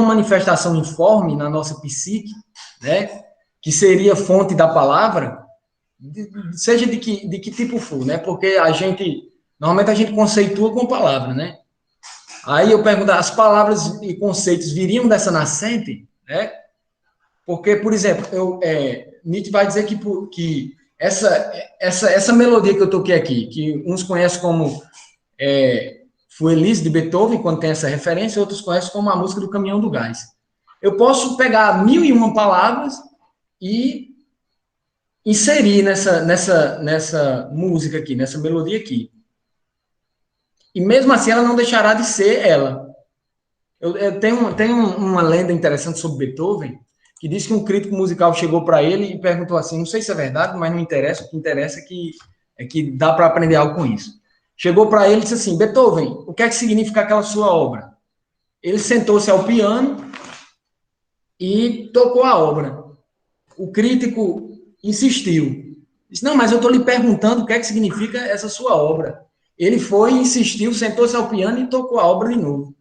Speaker 5: manifestação informe na nossa psique, né? Que seria fonte da palavra, seja de que tipo for, né? Porque normalmente a gente conceitua com palavra, né? Aí eu pergunto, as palavras e conceitos viriam dessa nascente, né? Porque, por exemplo, Nietzsche vai dizer que essa melodia que eu toquei aqui, que uns conhecem como Feuillis de Beethoven, quando tem essa referência, outros conhecem como a música do Caminhão do Gás. Eu posso pegar 1001 palavras e inserir nessa música aqui, nessa melodia aqui. E mesmo assim ela não deixará de ser ela. Eu tenho uma lenda interessante sobre Beethoven, que diz que um crítico musical chegou para ele e perguntou assim, não sei se é verdade, mas não interessa, o que interessa é que dá para aprender algo com isso. Chegou para ele e disse assim, Beethoven, o que é que significa aquela sua obra? Ele sentou-se ao piano e tocou a obra. O crítico insistiu. Disse, não, mas eu estou lhe perguntando o que é que significa essa sua obra. Ele foi, insistiu, sentou-se ao piano e tocou a obra de novo.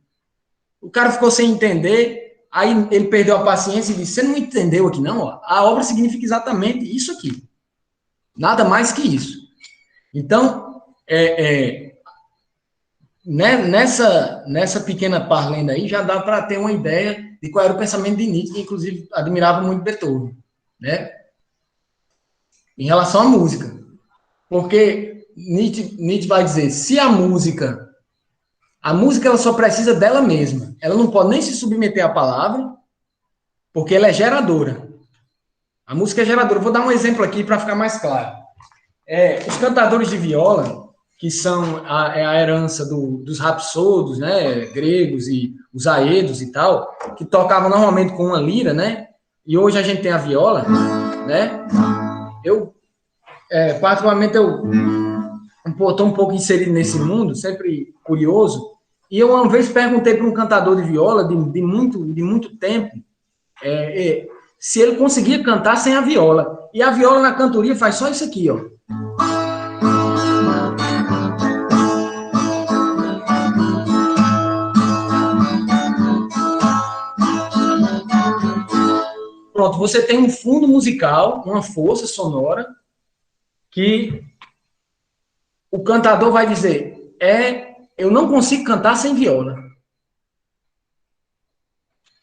Speaker 5: O cara ficou sem entender, aí ele perdeu a paciência e disse, você não entendeu aqui não? Ó. A obra significa exatamente isso aqui. Nada mais que isso. Então, nessa pequena parlenda aí, já dá para ter uma ideia de qual era o pensamento de Nietzsche, que inclusive admirava muito Beethoven, né? Em relação à música. Porque Nietzsche vai dizer, se a música ela só precisa dela mesma, ela não pode nem se submeter à palavra, porque ela é geradora. A música é geradora. Vou dar um exemplo aqui para ficar mais claro. Os cantadores de viola, que são a herança dos rapsodos, né, gregos e os aedos e tal, que tocavam normalmente com uma lira, né, e hoje a gente tem a viola, né, particularmente estou um pouco inserido nesse mundo, sempre curioso, e eu uma vez perguntei para um cantador de viola de muito tempo, se ele conseguia cantar sem a viola. E a viola na cantoria faz só isso aqui, ó. Pronto, você tem um fundo musical, uma força sonora, que o cantador vai dizer, eu não consigo cantar sem viola.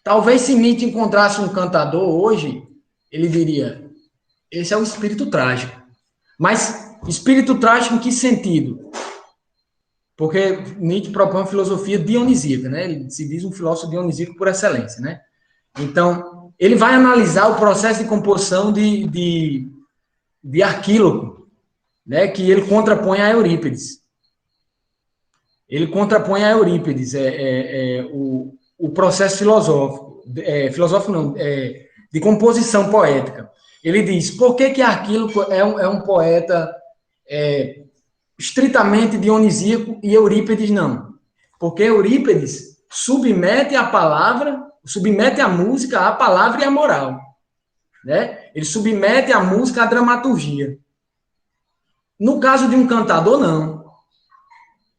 Speaker 5: Talvez se Nietzsche encontrasse um cantador hoje, ele diria, esse é o espírito trágico. Mas espírito trágico em que sentido? Porque Nietzsche propõe uma filosofia dionisíaca, né? Ele se diz um filósofo dionisíaco por excelência, né? Então, ele vai analisar o processo de composição de Arquíloco, né? Que ele contrapõe a Eurípides. Ele contrapõe a Eurípides, o processo filosófico, de composição poética. Ele diz, por que Arquíloco é um poeta estritamente dionisíaco e Eurípides não? Porque Eurípides submete a palavra, submete a música à palavra e à moral, né? Ele submete a música à dramaturgia. No caso de um cantador, não.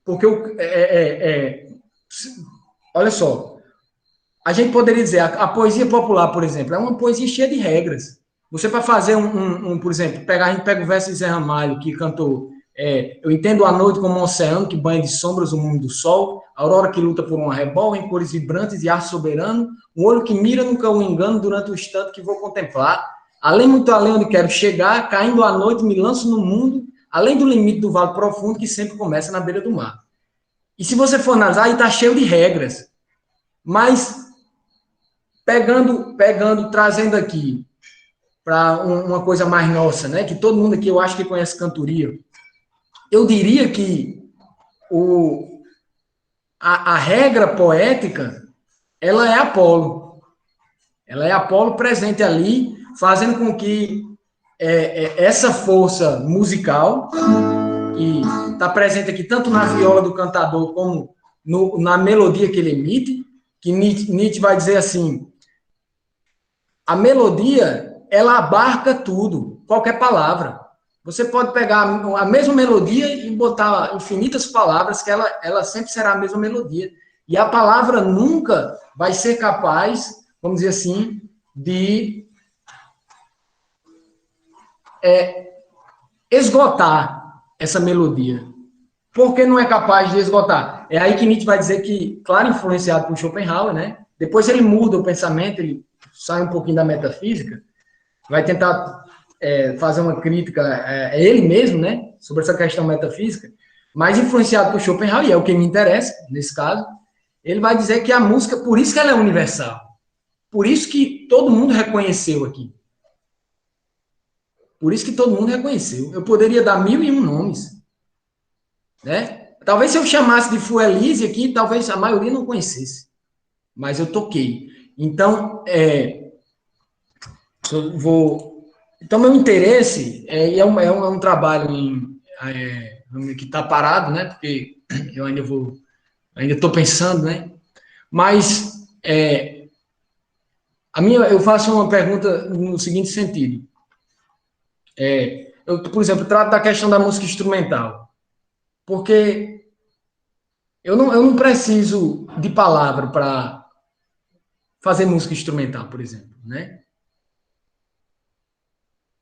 Speaker 5: Porque, olha só, a gente poderia dizer, a poesia popular, por exemplo, é uma poesia cheia de regras. Você, para fazer por exemplo, a gente pega o verso de Zé Ramalho, que cantou, eu entendo a noite como um oceano que banha de sombras o mundo do sol, a aurora que luta por uma rebolva em cores vibrantes e ar soberano, um olho que mira nunca o engano durante o instante que vou contemplar, além, muito além onde quero chegar, caindo à noite me lanço no mundo, além do limite do vale profundo que sempre começa na beira do mar. E se você for analisar, aí está cheio de regras. Mas, trazendo aqui para uma coisa mais nossa, né? Que todo mundo aqui, eu acho que conhece cantoria. Eu diria que a regra poética, ela é Apolo. Ela é Apolo presente ali, fazendo com que essa força musical, que está presente aqui tanto na viola do cantador como na melodia que ele emite, que Nietzsche vai dizer assim, a melodia, ela abarca tudo, qualquer palavra. Você pode pegar a mesma melodia e botar infinitas palavras, que ela sempre será a mesma melodia. E a palavra nunca vai ser capaz, vamos dizer assim, de esgotar essa melodia. Por que não é capaz de esgotar? É aí que Nietzsche vai dizer que, claro, influenciado por Schopenhauer, né? Depois ele muda o pensamento, ele sai um pouquinho da metafísica, vai tentar fazer uma crítica a ele mesmo, né? Sobre essa questão metafísica, mas influenciado por Schopenhauer, e é o que me interessa, nesse caso, ele vai dizer que a música, por isso que ela é universal. Por isso que todo mundo reconheceu aqui. Por isso que todo mundo reconheceu. Eu poderia dar 1001 nomes, né? Talvez se eu chamasse de Fuelise aqui, talvez a maioria não conhecesse. Mas eu toquei. Então, Então, meu interesse é um trabalho que está parado, né? Porque eu ainda estou pensando, né? Mas eu faço uma pergunta no seguinte sentido. Eu, por exemplo, trato da questão da música instrumental. Porque eu não preciso de palavra para fazer música instrumental, por exemplo, né?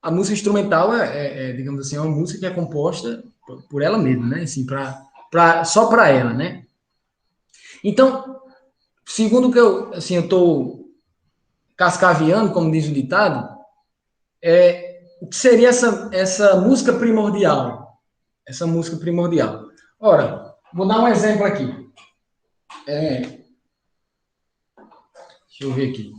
Speaker 5: A música instrumental digamos assim, é uma música que é composta por ela mesma, né? Assim, só para ela, né? Então, segundo que eu estou cascaviando, como diz o ditado, o que seria essa música primordial? Essa música primordial. Ora, vou dar um exemplo aqui. Deixa eu ver aqui.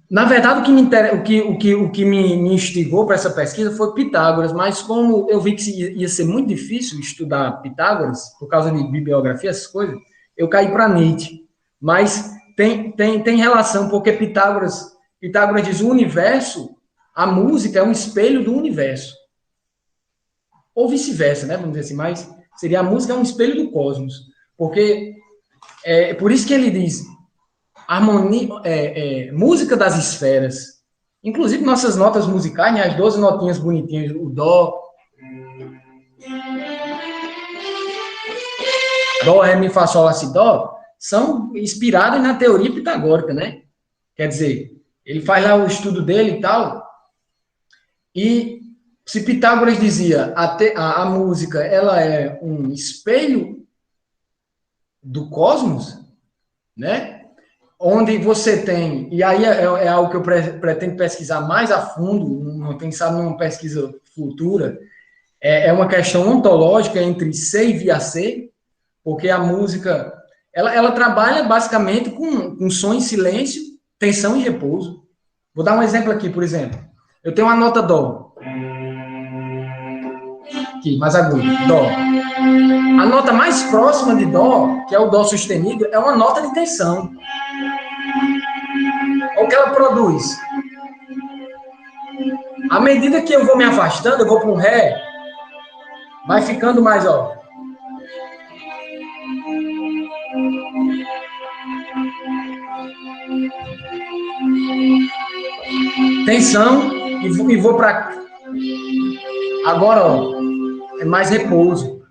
Speaker 5: Na verdade, o que me instigou para essa pesquisa foi Pitágoras, mas como eu vi que ia ser muito difícil estudar Pitágoras, por causa de bibliografia, essas coisas, eu caí para Nietzsche. Mas tem relação, porque Pitágoras diz o universo, a música é um espelho do universo. Ou vice-versa, né? Vamos dizer assim, mas seria a música é um espelho do cosmos. Porque, por isso que ele diz, harmonia, música das esferas. Inclusive, nossas notas musicais, né, as 12 notinhas bonitinhas, o dó, ré, mi, fá, sol, lá, si, dó, são inspiradas na teoria pitagórica, né? Quer dizer, ele faz lá o estudo dele e tal, e se Pitágoras dizia a música ela é um espelho do cosmos, né? Onde você tem, e aí é algo que eu pretendo pesquisar mais a fundo, pensar numa pesquisa futura, é uma questão ontológica entre ser e via ser, porque a música, ela trabalha basicamente com som em silêncio, tensão e repouso. Vou dar um exemplo aqui, por exemplo. Eu tenho uma nota dó. Aqui, mais agudo, dó. A nota mais próxima de dó, que é o dó sustenido, é uma nota de tensão. Olha o que ela produz. À medida que eu vou me afastando, eu vou para um ré, vai ficando mais, ó. Tensão e vou para. Agora, ó, é mais repouso.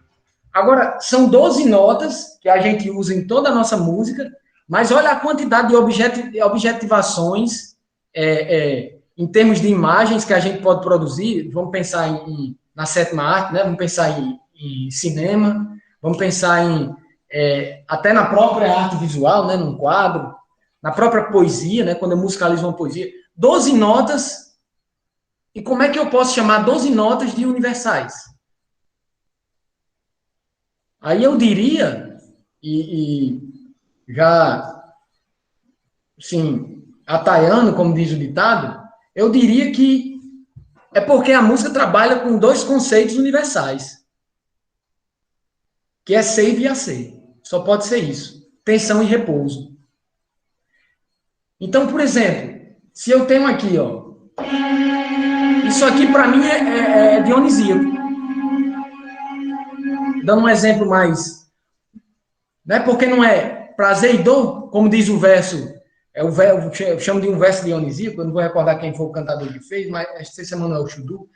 Speaker 5: Agora, são 12 notas que a gente usa em toda a nossa música, mas olha a quantidade de objetivações em termos de imagens que a gente pode produzir. Vamos pensar na sétima arte, né? Vamos pensar em cinema, vamos pensar até na própria arte visual, né? Num quadro, na própria poesia, né? Quando eu musicalizo uma poesia. 12 notas, e como é que eu posso chamar 12 notas de universais? Aí eu diria, e já, sim, ataiano, como diz o ditado, eu diria que é porque a música trabalha com 2 conceitos universais, que é ser e via ser. Só pode ser isso. Tensão e repouso. Então, por exemplo, se eu tenho aqui, ó, isso aqui para mim é dionisíaco. Dando um exemplo mais, né? Porque não é prazer e dor, como diz o verso, eu chamo de um verso dionisíaco, eu não vou recordar quem foi o cantador que fez, mas acho que é Manuel Chudu.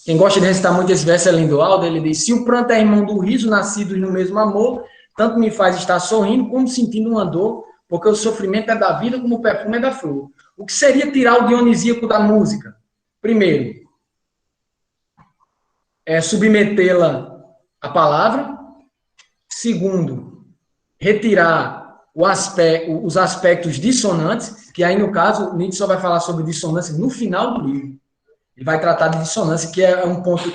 Speaker 5: Quem gosta de recitar muito esse verso é Lindoaldo, ele diz: se o pranto é irmão do riso, nascidos no mesmo amor, tanto me faz estar sorrindo como sentindo uma dor, porque o sofrimento é da vida como o perfume é da flor. O que seria tirar o dionisíaco da música? Primeiro, submetê-la à palavra. Segundo, retirar os aspectos dissonantes, que aí, no caso, Nietzsche só vai falar sobre dissonância no final do livro. Ele vai tratar de dissonância, que é um ponto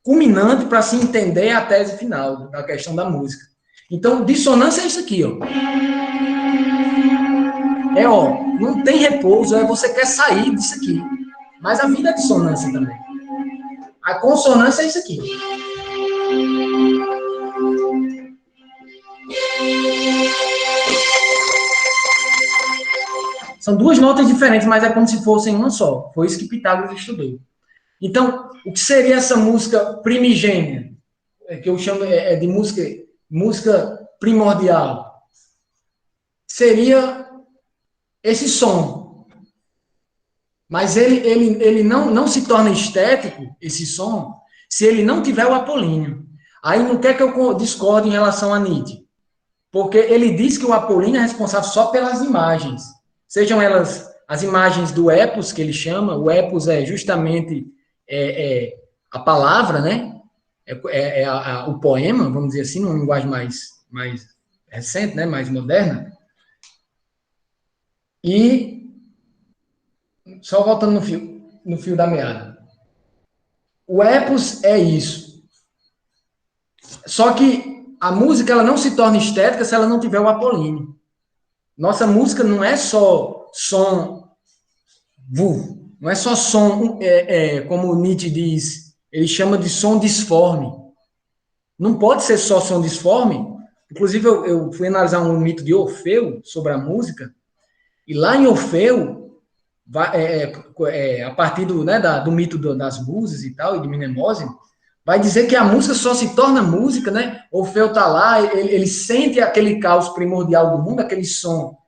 Speaker 5: culminante para se entender a tese final da questão da música. Então, dissonância é isso aqui, ó. Não tem repouso, você quer sair disso aqui. Mas a vida é dissonância também. A consonância é isso aqui. São 2 notas diferentes, mas é como se fossem uma só. Foi isso que Pitágoras estudou. Então, o que seria essa música primigênia? Que eu chamo de música primordial. Seria esse som. Mas ele não se torna estético, esse som, se ele não tiver o apolíneo. Aí não quer que eu discorde em relação a Nietzsche. Porque ele diz que o apolíneo é responsável só pelas imagens. Sejam elas as imagens do epos, que ele chama. O epos é justamente a palavra, né? O poema, vamos dizer assim, numa linguagem mais recente, né? Mais moderna. E, só voltando no fio da meada. O epos é isso. Só que a música ela não se torna estética se ela não tiver o apolíneo. Nossa música não é só som, não é só som, como Nietzsche diz, ele chama de som disforme. Não pode ser só som disforme. Inclusive, eu fui analisar um mito de Orfeu sobre a música, e lá em Orfeu, a partir do mito das musas e tal, e de Mnemosine, vai dizer que a música só se torna música, né? Orfeu está lá, ele sente aquele caos primordial do mundo, aquele som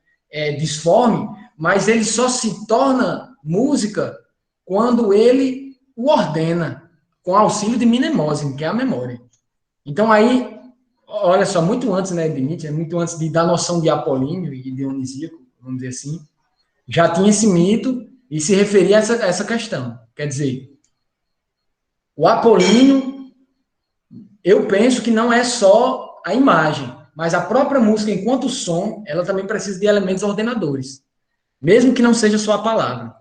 Speaker 5: disforme, mas ele só se torna música quando ele o ordena, com auxílio de mnemose, que é a memória. Então aí, olha só, muito antes, né, de Nietzsche, muito antes da noção de Apolíneo e Dionisíaco, vamos dizer assim, já tinha esse mito e se referia a essa questão. Quer dizer, o Apolíneo, eu penso que não é só a imagem, mas a própria música, enquanto som, ela também precisa de elementos ordenadores, mesmo que não seja só a palavra.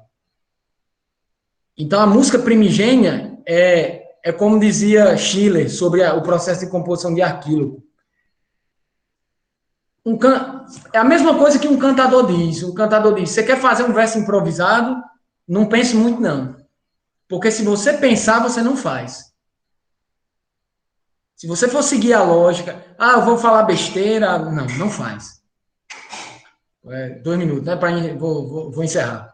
Speaker 5: Então, a música primigênia é como dizia Schiller sobre o processo de composição de Arquíloco. É a mesma coisa que um cantador diz. Um cantador diz, você quer fazer um verso improvisado? Não pense muito, não. Porque se você pensar, você não faz. Se você for seguir a lógica, eu vou falar besteira, não faz. 2 minutos, né? Vou encerrar.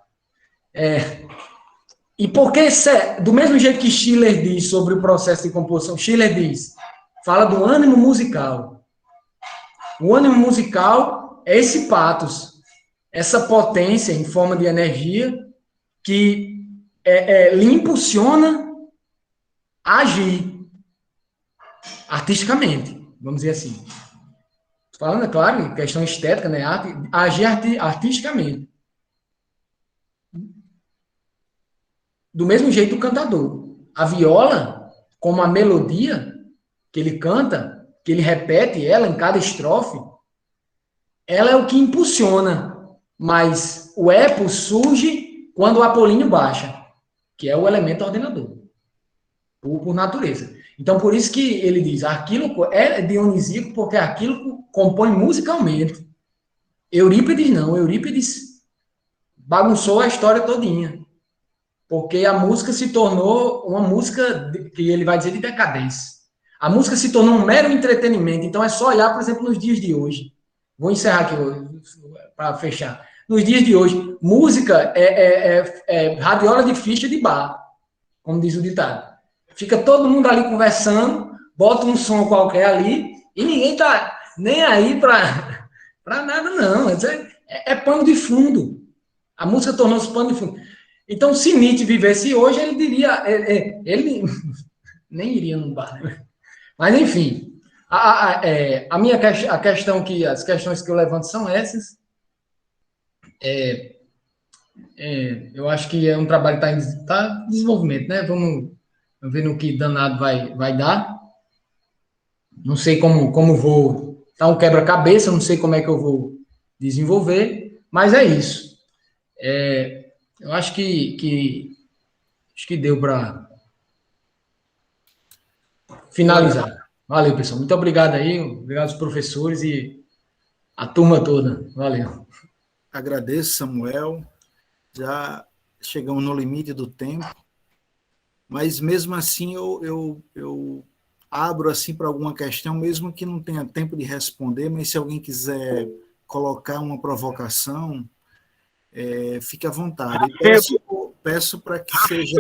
Speaker 5: E porque, do mesmo jeito que Schiller diz sobre o processo de composição, Schiller diz, fala do ânimo musical. O ânimo musical é esse patos, essa potência em forma de energia que lhe impulsiona a agir artisticamente, vamos dizer assim. Falando, é claro, questão estética, né? Agir artisticamente. Do mesmo jeito o cantador. A viola, como a melodia que ele canta, que ele repete ela em cada estrofe, ela é o que impulsiona. Mas o epos surge quando o apolíneo baixa, que é o elemento ordenador, por natureza. Então, por isso que ele diz, Arquíloco é dionisíaco, porque Arquíloco compõe musicalmente. Eurípides não, Eurípides bagunçou a história todinha. Porque a música se tornou uma música que ele vai dizer de decadência. A música se tornou um mero entretenimento. Então é só olhar, por exemplo, nos dias de hoje. Vou encerrar aqui para fechar. Nos dias de hoje, música é radiola de ficha de bar, como diz o ditado. Fica todo mundo ali conversando, bota um som qualquer ali e ninguém tá nem aí para nada, não. É pano de fundo. A música tornou-se pano de fundo. Então, se Nietzsche vivesse hoje, ele diria... Ele nem iria num bar, né? Mas, enfim, as questões que eu levanto são essas. Eu acho que é um trabalho que está em desenvolvimento, né? Vamos ver no que danado vai dar. Não sei como vou... Tá um quebra-cabeça, não sei como é que eu vou desenvolver, mas é isso. Eu acho que deu para finalizar. Valeu, pessoal. Muito obrigado aí. Obrigado aos professores e a turma toda. Valeu.
Speaker 2: Agradeço, Samuel. Já chegamos no limite do tempo, mas mesmo assim eu abro assim para alguma questão, mesmo que não tenha tempo de responder, mas se alguém quiser colocar uma provocação, fique à vontade. Peço para que seja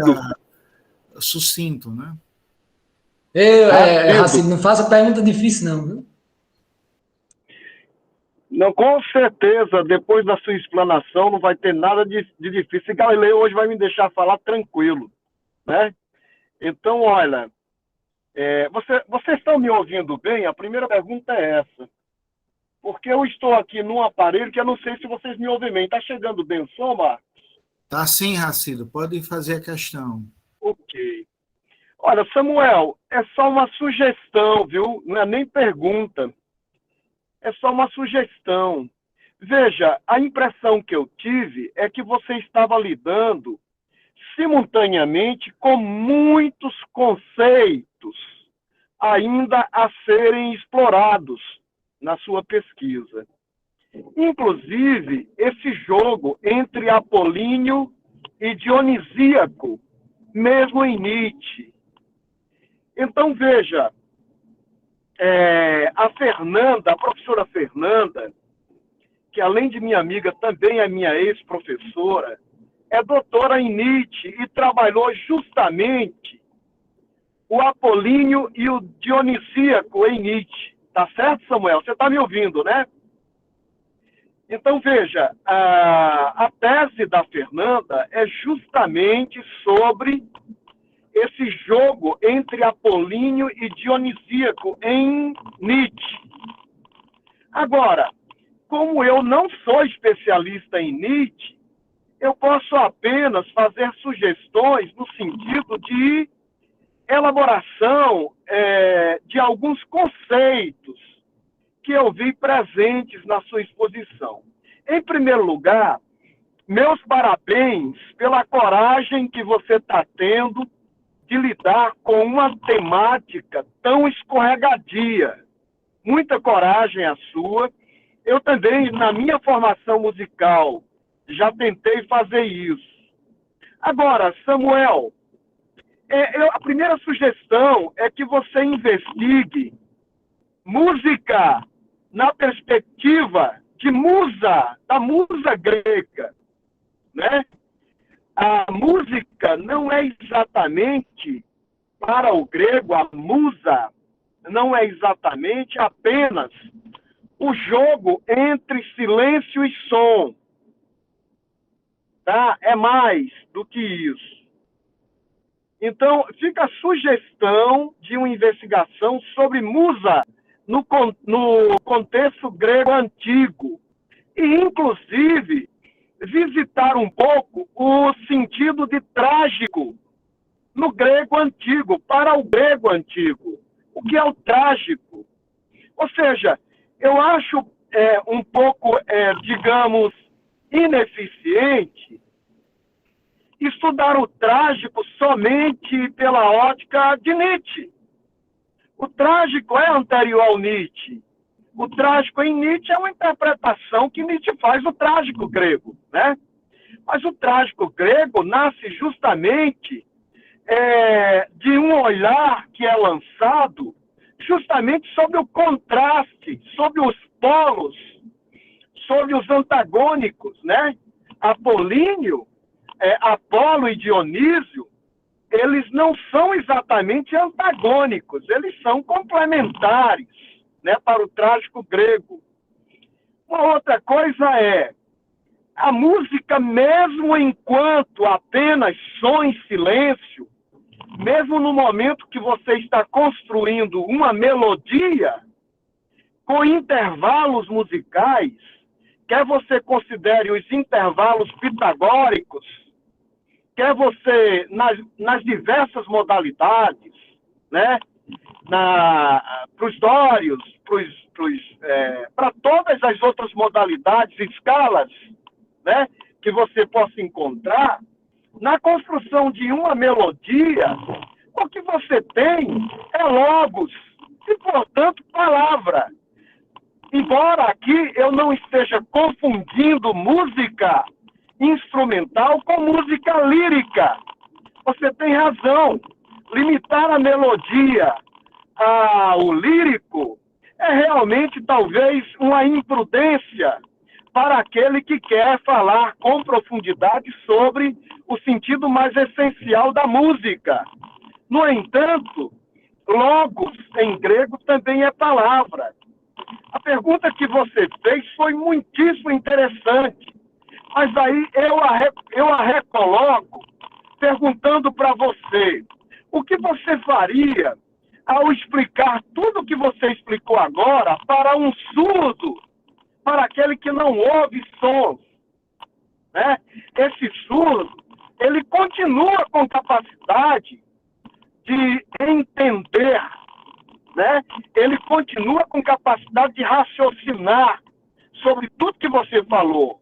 Speaker 2: sucinto, né?
Speaker 5: Racido, não faça pergunta difícil, não, viu?
Speaker 6: Não, com certeza, depois da sua explanação, não vai ter nada de difícil. E Galileu hoje vai me deixar falar tranquilo, né? Então, olha, vocês estão me ouvindo bem? A primeira pergunta é essa. Porque eu estou aqui num aparelho que eu não sei se vocês me ouvem bem. Está chegando bem o som, Marcos?
Speaker 2: Tá sim, Racido. Pode fazer a questão.
Speaker 6: Ok. Olha, Samuel, é só uma sugestão, viu? Não é nem pergunta. É só uma sugestão. Veja, a impressão que eu tive é que você estava lidando simultaneamente com muitos conceitos ainda a serem explorados na sua pesquisa. Inclusive, esse jogo entre apolíneo e dionisíaco, mesmo em Nietzsche. Então, veja, a professora Fernanda, que além de minha amiga, também é minha ex-professora, é doutora em Nietzsche e trabalhou justamente o apolíneo e o dionisíaco em Nietzsche. Tá certo, Samuel? Você está me ouvindo, né? Então, veja, a tese da Fernanda é justamente sobre esse jogo entre apolíneo e dionisíaco em Nietzsche. Agora, como eu não sou especialista em Nietzsche, eu posso apenas fazer sugestões no sentido de elaboração de alguns conceitos que eu vi presentes na sua exposição. Em primeiro lugar, meus parabéns pela coragem que você está tendo de lidar com uma temática tão escorregadia. Muita coragem a sua. Eu também, na minha formação musical, já tentei fazer isso. Agora, Samuel, a primeira sugestão é que você investigue música na perspectiva de musa, da musa grega, né? A música não é exatamente, para o grego, a musa não é exatamente apenas o jogo entre silêncio e som. Tá? É mais do que isso. Então, fica a sugestão de uma investigação sobre musa no contexto grego antigo. E, inclusive, visitar um pouco o sentido de trágico no grego antigo, para o grego antigo. O que é o trágico? Ou seja, eu acho um pouco, digamos, ineficiente estudar o trágico somente pela ótica de Nietzsche. O trágico é anterior ao Nietzsche. O trágico em Nietzsche é uma interpretação que Nietzsche faz do trágico grego, né? Mas o trágico grego nasce justamente de um olhar que é lançado justamente sobre o contraste, sobre os polos, sobre os antagônicos, né? Apolíneo, Apolo e Dionísio, eles não são exatamente antagônicos, eles são complementares, né, para o trágico grego. Uma outra coisa a música, mesmo enquanto apenas som em silêncio, mesmo no momento que você está construindo uma melodia, com intervalos musicais, quer você considere os intervalos pitagóricos, quer você, nas diversas modalidades, né, para os dórios, para todas as outras modalidades, escalas, né, que você possa encontrar, na construção de uma melodia, o que você tem é logos e, portanto, palavra. Embora aqui eu não esteja confundindo música instrumental com música lírica. Você tem razão. Limitar a melodia ao lírico é realmente talvez uma imprudência para aquele que quer falar com profundidade sobre o sentido mais essencial da música. No entanto, logos em grego também é palavra. A pergunta que você fez foi muitíssimo interessante, mas aí eu a recoloco perguntando para você, o que você faria ao explicar tudo o que você explicou agora para um surdo, para aquele que não ouve sons, né? Esse surdo, ele continua com capacidade de entender, né? Ele continua com capacidade de raciocinar sobre tudo que você falou.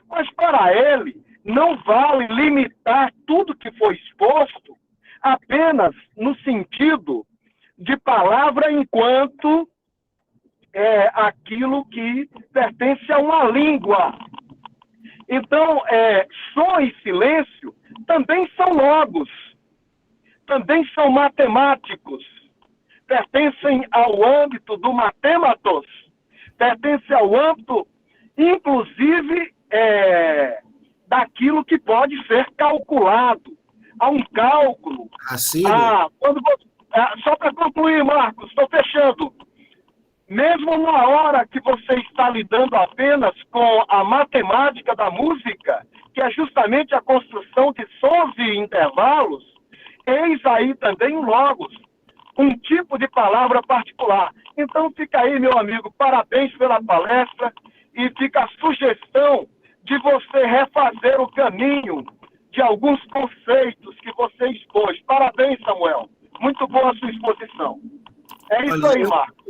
Speaker 6: Mas para ele, não vale limitar tudo que foi exposto apenas no sentido de palavra enquanto aquilo que pertence a uma língua. Então, som e silêncio também são logos, também são matemáticos, pertencem ao âmbito do matematos, pertencem ao âmbito, inclusive, daquilo que pode ser calculado. Há um cálculo. Só para concluir, Marcos, estou fechando. Mesmo na hora que você está lidando apenas com a matemática da música, que é justamente a construção de sons e intervalos, eis aí também o logos, um tipo de palavra particular. Então fica aí, meu amigo, parabéns pela palestra e fica a sugestão de você refazer o caminho de alguns conceitos que você expôs. Parabéns, Samuel. Muito boa a sua exposição. É isso aí, Marcos.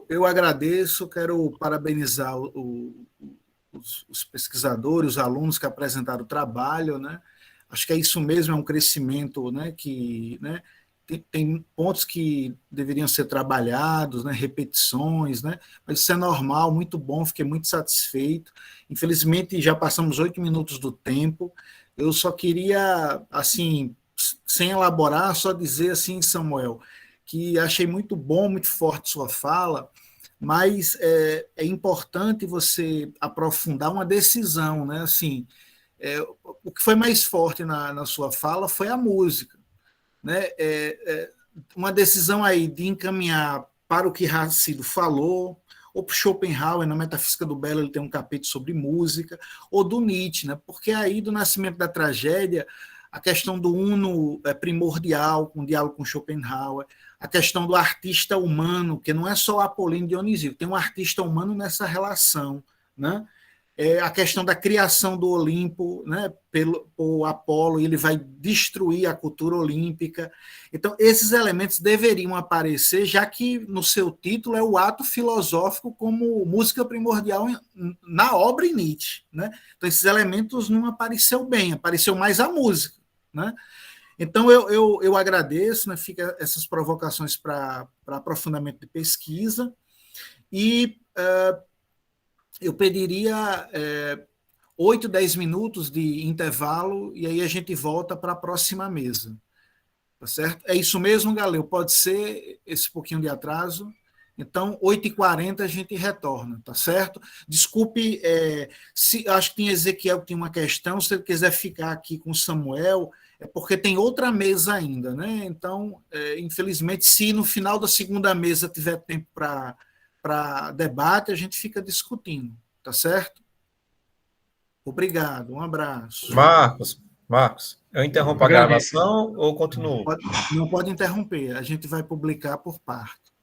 Speaker 2: Eu agradeço, quero parabenizar os pesquisadores, os alunos que apresentaram o trabalho, né? Acho que é isso mesmo, é um crescimento, né, que, né, tem pontos que deveriam ser trabalhados, né, repetições, né, mas isso é normal, muito bom, fiquei muito satisfeito. Infelizmente, já passamos 8 minutos do tempo. Eu só queria, assim, sem elaborar, só dizer assim, Samuel, que achei muito bom, muito forte sua fala, mas é importante você aprofundar uma decisão, né? Assim, o que foi mais forte na sua fala foi a música, né? Uma decisão aí de encaminhar para o que Racido falou, ou para Schopenhauer, na Metafísica do Belo, ele tem um capítulo sobre música, ou do Nietzsche, né? Porque aí, do Nascimento da Tragédia, a questão do uno é primordial, com o diálogo com Schopenhauer, a questão do artista humano, que não é só Apolíneo Dionísio, tem um artista humano nessa relação, né? A questão da criação do Olimpo, né, por Apolo, ele vai destruir a cultura olímpica. Então, esses elementos deveriam aparecer, já que no seu título é o ato filosófico como música primordial na obra em Nietzsche, né? Então, esses elementos não apareceu bem, apareceu mais a música, né? Então, eu agradeço, né, fica essas provocações para aprofundamento de pesquisa, e eu pediria 8, 10 minutos de intervalo, e aí a gente volta para a próxima mesa. Tá certo? É isso mesmo, Galeu? Pode ser esse pouquinho de atraso? Então, 8h40 a gente retorna, tá certo? Desculpe, acho que tinha Ezequiel que tinha uma questão, se ele quiser ficar aqui com o Samuel, é porque tem outra mesa ainda, né? Então, infelizmente, se no final da segunda mesa tiver tempo para debate, a gente fica discutindo, tá certo? Obrigado, um abraço.
Speaker 7: Marcos, eu interrompo a gravação ou continuo?
Speaker 2: Não pode interromper, a gente vai publicar por parte.